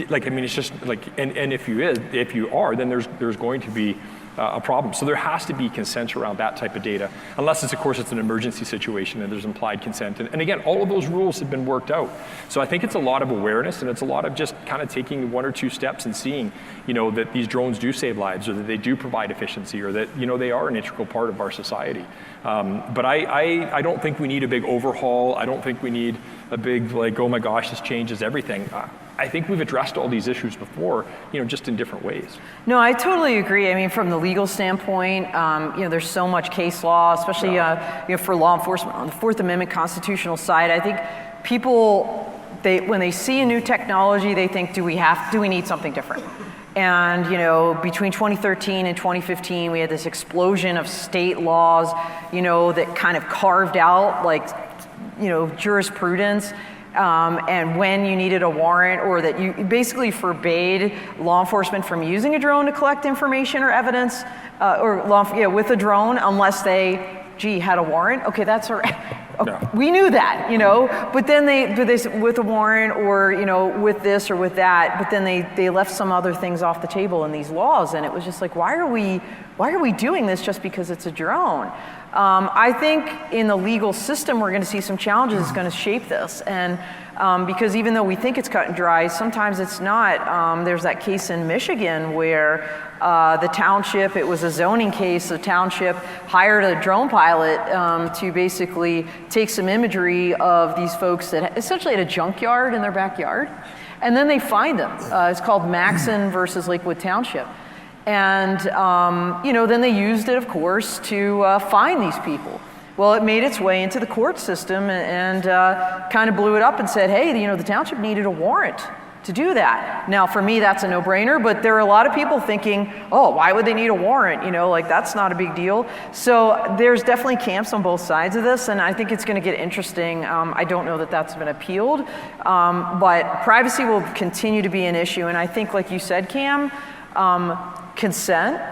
just like, and if you are, then there's going to be a problem. So there has to be consent around that type of data, unless of course it's an emergency situation and there's implied consent. And again, all of those rules have been worked out. So I think it's a lot of awareness and it's a lot of just kind of taking 1 or 2 steps and seeing, that these drones do save lives or that they do provide efficiency or that, they are an integral part of our society. But I don't think we need a big overhaul. I don't think we need a big like, oh my gosh, this changes everything. I think we've addressed all these issues before, just in different ways. No, I totally agree. I mean, from the legal standpoint, there's so much case law, especially for law enforcement on the Fourth Amendment constitutional side. I think people, when they see a new technology, they think, do we need something different? And between 2013 and 2015, we had this explosion of state laws, that kind of carved out jurisprudence. And when you needed a warrant, or that you basically forbade law enforcement from using a drone to collect information or evidence, with a drone, unless they, had a warrant. Okay, that's all right. Okay, we knew that, but then they with a warrant or with this or with that, but then they left some other things off the table in these laws, and it was just like, why are we doing this just because it's a drone? I think in the legal system we're going to see some challenges that's going to shape this, and because even though we think it's cut and dry, sometimes it's not. There's that case in Michigan where the township, it was a zoning case, the township hired a drone pilot to basically take some imagery of these folks that essentially had a junkyard in their backyard, and then they fined them. It's called Maxon versus Lakewood Township. And then they used it, of course, to fine these people. Well, it made its way into the court system and kind of blew it up and said, hey, the township needed a warrant to do that. Now, for me, that's a no-brainer, but there are a lot of people thinking, oh, why would they need a warrant? That's not a big deal. So there's definitely camps on both sides of this, and I think it's going to get interesting. I don't know that that's been appealed, but privacy will continue to be an issue, and I think, like you said, Cam, consent,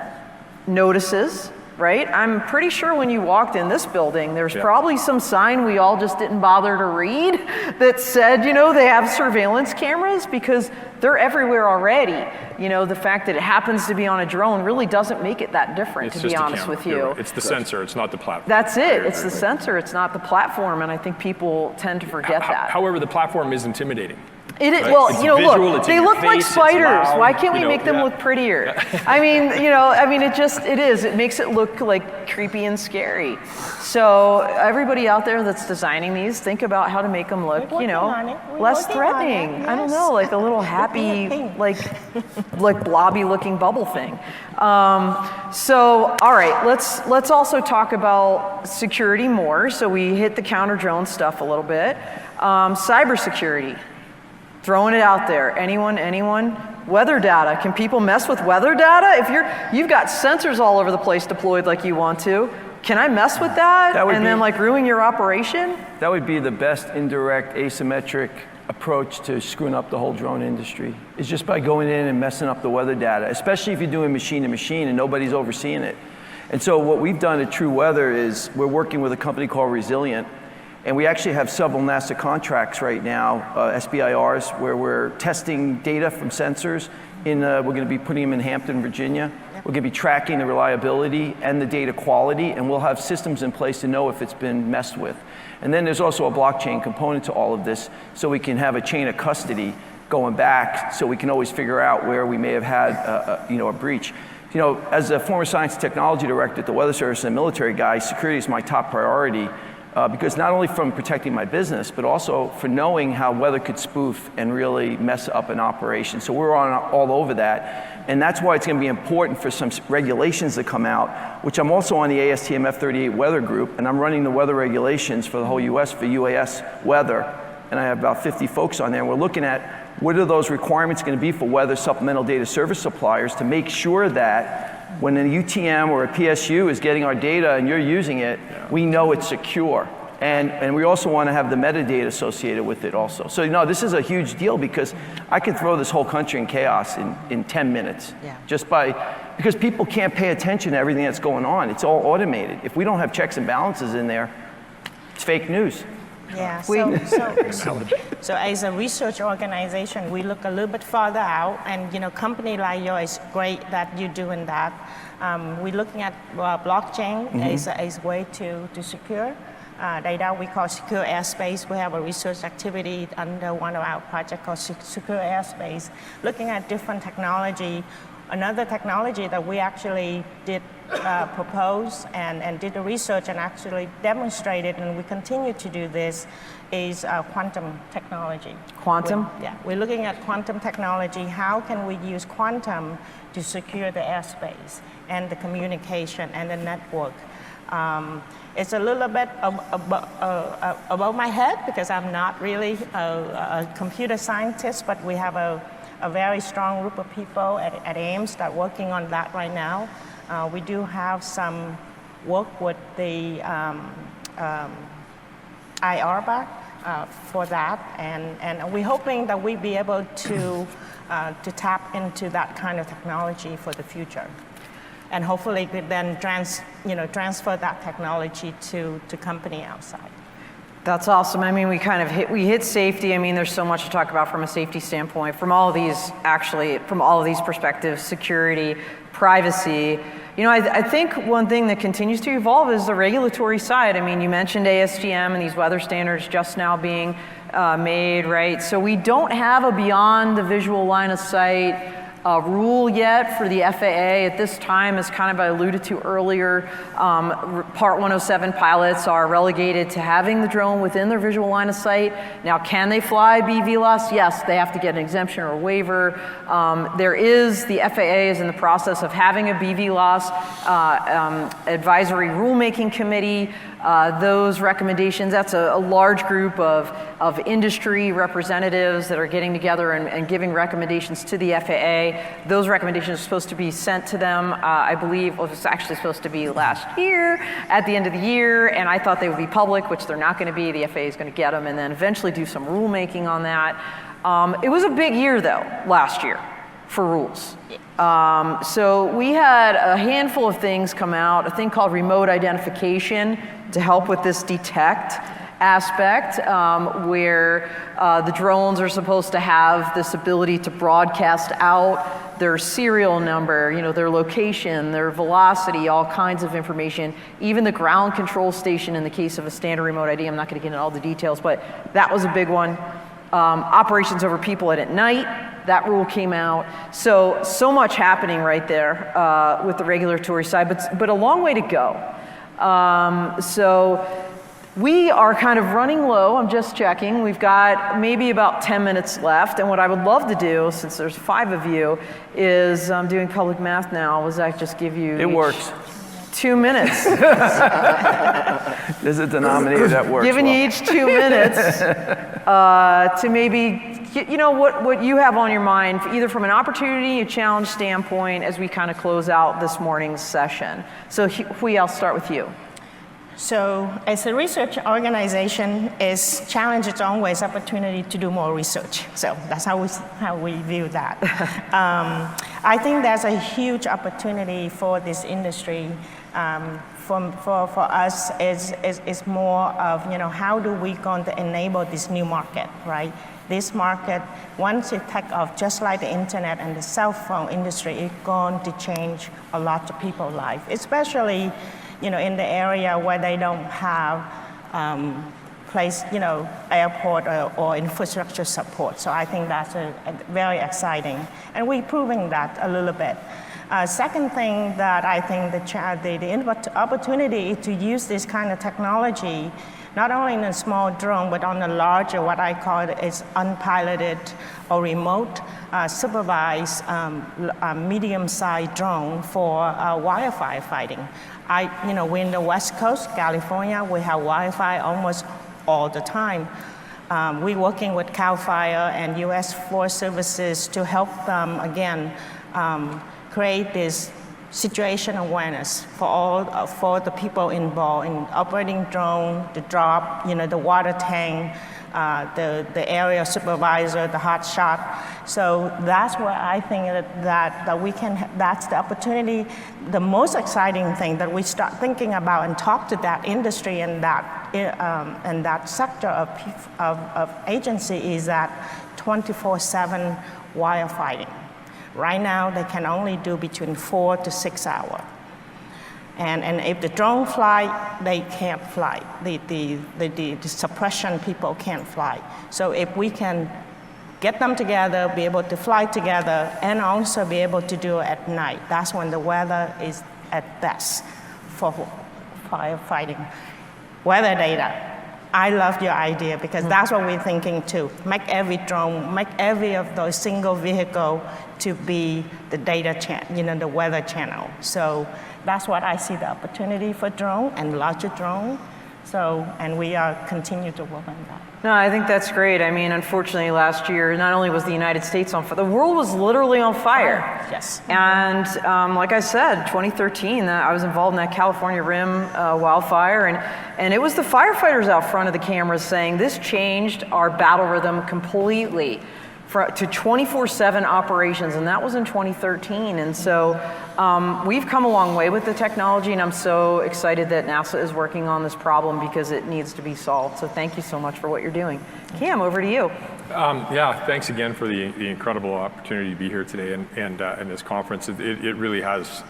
notices, right? I'm pretty sure when you walked in this building, there's probably some sign we all just didn't bother to read that said, they have surveillance cameras, because they're everywhere already. The fact that it happens to be on a drone really doesn't make it that different, to be honest with you. It's the sensor, it's not the platform. That's it, it's the sensor, it's not the platform, and I think people tend to forget that. However, the platform is intimidating. It is, right? well, visual, look, they look like spiders. Why can't we make them look prettier? I mean, it makes it look like creepy and scary. So everybody out there that's designing these, think about how to make them look, less threatening. Yes. I don't know, like a little happy, like blobby looking bubble thing. So, all right, let's also talk about security more. So we hit the counter drone stuff a little bit. Cybersecurity. Throwing it out there. Anyone? Weather data. Can people mess with weather data? If you've got sensors all over the place deployed like you want to, can I mess with that then ruin your operation? That would be the best indirect asymmetric approach to screwing up the whole drone industry, is just by going in and messing up the weather data, especially if you're doing machine to machine and nobody's overseeing it. And so what we've done at True Weather is we're working with a company called Resilient. And we actually have several NASA contracts right now, SBIRs, where we're testing data from sensors. We're going to be putting them in Hampton, Virginia. We're going to be tracking the reliability and the data quality, and we'll have systems in place to know if it's been messed with. And then there's also a blockchain component to all of this, so we can have a chain of custody going back, so we can always figure out where we may have had a breach. As a former science and technology director at the Weather Service and a military guy, security is my top priority. Because not only from protecting my business, but also for knowing how weather could spoof and really mess up an operation. So we're all over that. And that's why it's going to be important for some regulations that come out, which I'm also on the ASTM F38 weather group, and I'm running the weather regulations for the whole US for UAS weather. And I have about 50 folks on there, and we're looking at what are those requirements going to be for weather supplemental data service suppliers to make sure that when a UTM or a PSU is getting our data and you're using it, we know it's secure. And we also want to have the metadata associated with it also. So this is a huge deal because I could throw this whole country in chaos in 10 minutes. Because people can't pay attention to everything that's going on. It's all automated. If we don't have checks and balances in there, it's fake news. Yeah, so as a research organization, we look a little bit farther out, and company like yours is great that you're doing that. We're looking at blockchain as a way to secure data. We call secure airspace. We have a research activity under one of our projects called secure airspace, looking at different technology. Another technology that we actually did propose and did the research and actually demonstrated, and we continue to do this, is quantum technology. Quantum? We're looking at quantum technology. How can we use quantum to secure the airspace and the communication and the network? It's a little bit above my head because I'm not really a computer scientist, but we have a very strong group of people at AIMS that are working on that right now. We do have some work with the IRBA for that, and we're hoping that we'll be able to tap into that kind of technology for the future. And hopefully could then transfer that technology to company outside. That's awesome. I mean, we hit safety. I mean, there's so much to talk about from a safety standpoint, from all of these perspectives, security, privacy. I think one thing that continues to evolve is the regulatory side. I mean, you mentioned ASTM and these weather standards just now being made, right? So we don't have a beyond the visual line of sight rule yet for the FAA at this time. As kind of I alluded to earlier, Part 107 pilots are relegated to having the drone within their visual line of sight. Now, can they fly BVLOS? Yes, they have to get an exemption or a waiver. The FAA is in the process of having a BVLOS advisory rulemaking committee. Those recommendations, that's a large group of industry representatives that are getting together and giving recommendations to the FAA. Those recommendations are supposed to be sent to them, I believe, it was actually supposed to be last year at the end of the year, and I thought they would be public, which they're not going to be. The FAA is going to get them and then eventually do some rulemaking on that. It was a big year, though, last year for rules. So we had a handful of things come out, a thing called remote identification to help with this detect aspect, where the drones are supposed to have this ability to broadcast out their serial number, their location, their velocity, all kinds of information, even the ground control station in the case of a standard remote ID. I'm not going to get into all the details, but that was a big one. Operations over people at night, that rule came out. So much happening right there with the regulatory side, but a long way to go. So we are kind of running low. I'm just checking. We've got maybe about 10 minutes left. And what I would love to do, since there's 5 of you, is I'm doing public math now. Was I just give you? It works. 2 minutes. There's a denominator that works. Giving you each 2 minutes to maybe, what you have on your mind, either from an opportunity, a challenge standpoint, as we kind of close out this morning's session. So Hui, I'll start with you. So as a research organization, is challenge its own ways, opportunity to do more research. So that's how we view that. I think there's a huge opportunity for this industry. For us, is more of, how do we going to enable this new market, right? This market, once it take off, just like the internet and the cell phone industry, it's going to change a lot of people's life, especially in the area where they don't have place, airport or infrastructure support. So I think that's a very exciting, and we're proving that a little bit. Second thing that I think the opportunity to use this kind of technology, not only in a small drone, but on a larger, what I call it is unpiloted or remote supervised medium-sized drone for wildfire fighting. We're in the West Coast, California. We have wildfire almost all the time. We're working with CAL FIRE and U.S. Forest Services to help them, again, create this situation awareness for all for the people involved in operating drone, the drop, the water tank, the area supervisor, the hot shot. So that's where I think that we can. That's the opportunity. The most exciting thing that we start thinking about and talk to that industry and that sector of agency is that 24/7 firefighting. Right now, they can only do between 4 to 6 hours. And if the drone fly, they can't fly. The suppression people can't fly. So if we can get them together, be able to fly together, and also be able to do it at night, that's when the weather is at best for firefighting. Weather data. I love your idea because that's what we're thinking too. Make every drone, make every of those single vehicle to be the data channel, the weather channel. So that's what I see the opportunity for drone and larger drone. So, and we are continue to work on that. No, I think that's great. I mean, unfortunately, last year, not only was the United States on fire, the world was literally on fire. Yes. And like I said, 2013, I was involved in that California Rim wildfire, and it was the firefighters out front of the cameras saying, this changed our battle rhythm completely to 24/7 operations, and that was in 2013. And so we've come a long way with the technology, and I'm so excited that NASA is working on this problem because it needs to be solved. So thank you so much for what you're doing. Cam, over to you. Yeah, thanks again for the incredible opportunity to be here today and this conference. It really has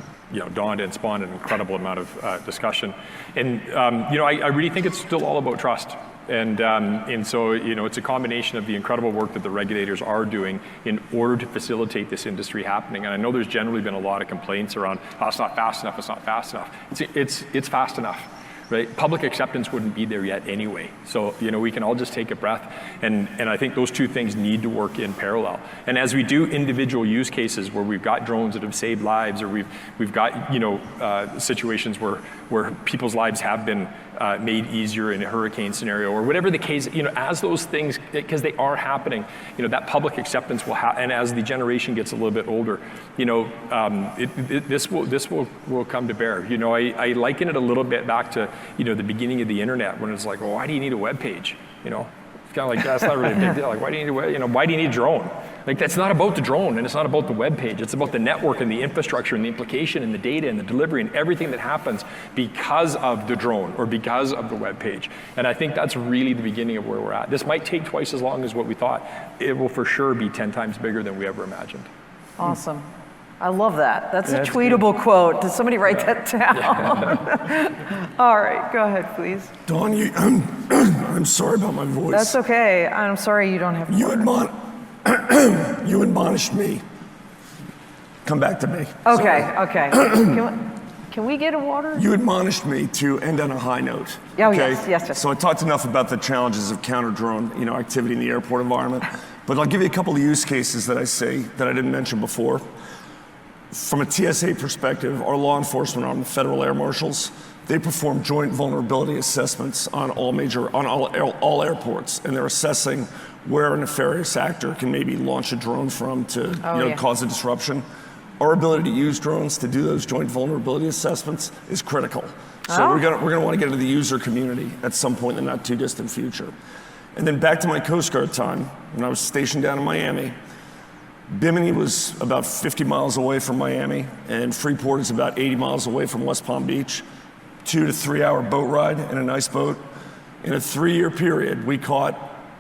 dawned and spawned an incredible amount of discussion. And I really think it's still all about trust. And so, it's a combination of the incredible work that the regulators are doing in order to facilitate this industry happening. And I know there's generally been a lot of complaints around, oh, it's not fast enough, it's not fast enough. It's fast enough. Right? Public acceptance wouldn't be there yet anyway. So, we can all just take a breath. And I think those two things need to work in parallel. And as we do individual use cases where we've got drones that have saved lives, or we've got, situations where people's lives have been made easier in a hurricane scenario, or whatever the case, as those things, because they are happening, that public acceptance will happen. And as the generation gets a little bit older, this will come to bear. I liken it a little bit back to, the beginning of the internet, when it's like, well, why do you need a web page? It's kind of like, that's not really a big deal. Like, why do you need why do you need a drone? Like, that's not about the drone, and it's not about the web page. It's about the network and the infrastructure and the implication and the data and the delivery and everything that happens because of the drone or because of the web page. And I think that's really the beginning of where we're at. This might take twice as long as what we thought. It will for sure be 10 times bigger than we ever imagined. Awesome. I love that. That's a tweetable quote. Did somebody write that down? All right, go ahead, please. Dawn, I'm sorry about my voice. That's okay. I'm sorry you don't have You admonished me. Come back to me. Okay, okay. Can we get a water? You admonished me to end on a high note. Oh, okay? yes. So I talked enough about the challenges of counter-drone, activity in the airport environment. But I'll give you a couple of use cases that I didn't mention before. From a TSA perspective, our law enforcement arm, the federal air marshals, they perform joint vulnerability assessments on all airports, and they're assessing where a nefarious actor can maybe launch a drone from to cause a disruption. Our ability to use drones to do those joint vulnerability assessments is critical. So we're gonna want to get into the user community at some point in the not too distant future. And then back to my Coast Guard time, when I was stationed down in Miami. Bimini was about 50 miles away from Miami, and Freeport is about 80 miles away from West Palm Beach. 2 to 3 hour boat ride in a nice boat. In a 3-year period, we caught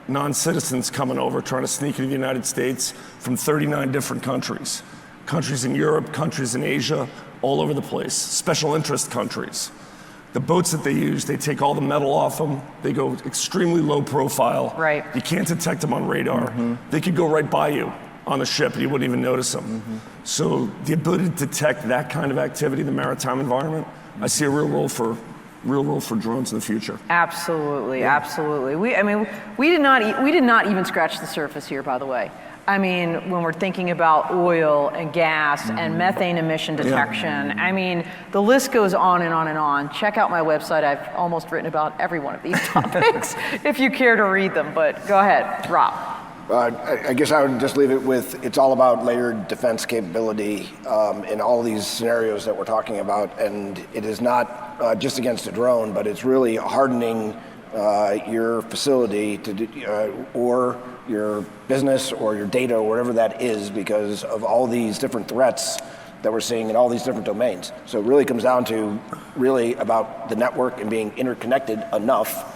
non-citizens coming over trying to sneak into the United States from 39 different countries. Countries in Europe, countries in Asia, all over the place. Special interest countries. The boats that they use, they take all the metal off them. They go extremely low profile. Right. You can't detect them on radar. They could go right by you on the ship and you wouldn't even notice them. So the ability to detect that kind of activity in the maritime environment, I see a real role for drones in the future. Absolutely, absolutely. We did not even scratch the surface here, by the way. I mean, when we're thinking about oil and gas and methane emission detection, I mean, the list goes on and on and on. Check out my website. I've almost written about every one of these topics if you care to read them, but go ahead, Rob. I guess I would just leave it with, it's all about layered defense capability in all these scenarios that we're talking about. And it is not just against a drone, but it's really hardening your facility or your business or your data or whatever that is, because of all these different threats that we're seeing in all these different domains. So it really comes down to really about the network and being interconnected enough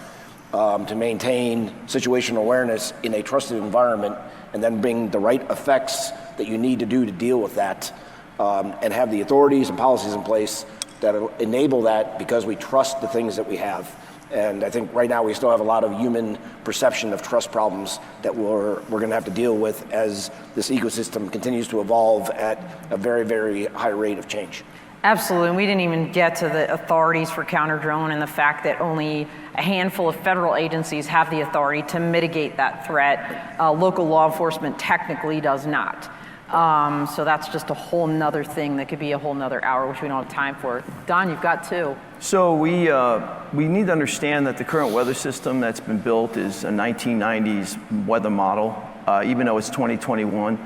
to maintain situational awareness in a trusted environment, and then bring the right effects that you need to do to deal with that, and have the authorities and policies in place that enable that, because we trust the things that we have. And I think right now we still have a lot of human perception of trust problems that we're going to have to deal with as this ecosystem continues to evolve at a very, very high rate of change. Absolutely, and we didn't even get to the authorities for counter-drone and the fact that only a handful of federal agencies have the authority to mitigate that threat. Local law enforcement technically does not. So that's just a whole nother thing that could be a whole nother hour, which we don't have time for. Don, you've got two. So we need to understand that the current weather system that's been built is a 1990s weather model, even though it's 2021.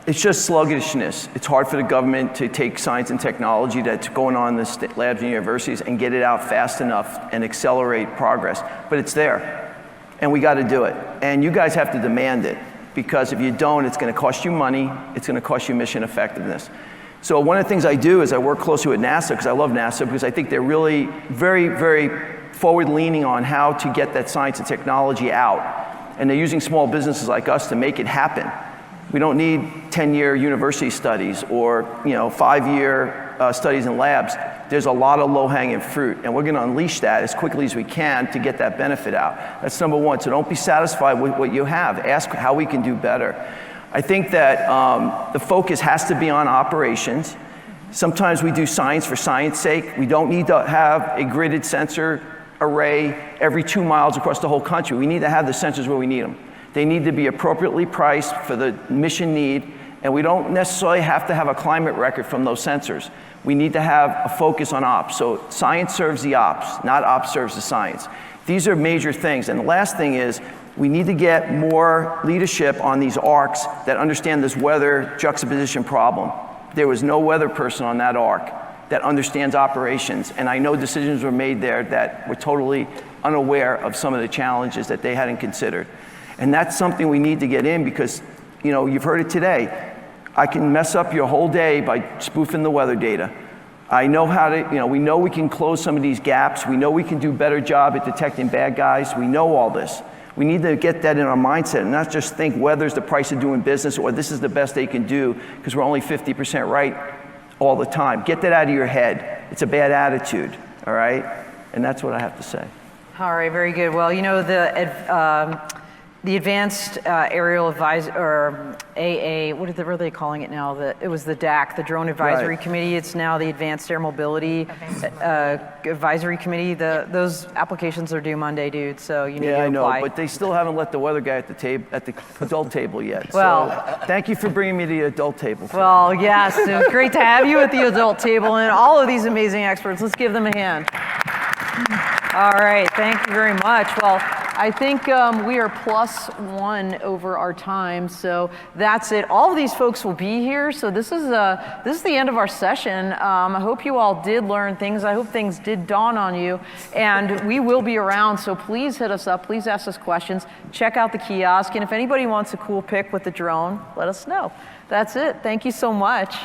It's just sluggishness. It's hard for the government to take science and technology that's going on in the labs and universities and get it out fast enough and accelerate progress. But it's there, and we got to do it. And you guys have to demand it, because if you don't, it's going to cost you money. It's going to cost you mission effectiveness. So one of the things I do is I work closely with NASA, because I love NASA, because I think they're really very, very forward-leaning on how to get that science and technology out. And they're using small businesses like us to make it happen. We don't need 10-year university studies or 5-year studies in labs. There's a lot of low-hanging fruit, and we're going to unleash that as quickly as we can to get that benefit out. That's number one. So don't be satisfied with what you have. Ask how we can do better. I think that the focus has to be on operations. Sometimes we do science for science sake. We don't need to have a gridded sensor array every 2 miles across the whole country. We need to have the sensors where we need them. They need to be appropriately priced for the mission need, and we don't necessarily have to have a climate record from those sensors. We need to have a focus on ops. So science serves the ops, not ops serves the science. These are major things. And the last thing is, we need to get more leadership on these ARCs that understand this weather juxtaposition problem. There was no weather person on that ARC that understands operations, and I know decisions were made there that were totally unaware of some of the challenges that they hadn't considered. And that's something we need to get in, because, you've heard it today. I can mess up your whole day by spoofing the weather data. I know how to, we know we can close some of these gaps. We know we can do a better job at detecting bad guys. We know all this. We need to get that in our mindset and not just think weather's the price of doing business or this is the best they can do because we're only 50% right all the time. Get that out of your head. It's a bad attitude, all right? And that's what I have to say. All right, very good. Well, the Advanced Aerial Advisory, or AA, what are they calling it now? It was the DAC, the Drone Advisory Committee. It's now the Advanced Air Mobility Advisory Committee. Those applications are due Monday, dude, so you need to apply. Yeah, I know, but they still haven't let the weather guy at the adult table yet. Well, so thank you for bringing me to the adult table. Well, yes, it was great to have you at the adult table and all of these amazing experts. Let's give them a hand. All right, thank you very much. Well, I think we are +1 over our time, so that's it. All of these folks will be here, so this is the end of our session. I hope you all did learn things. I hope things did dawn on you, and we will be around, so please hit us up. Please ask us questions. Check out the kiosk, and if anybody wants a cool pic with the drone, let us know. That's it. Thank you so much.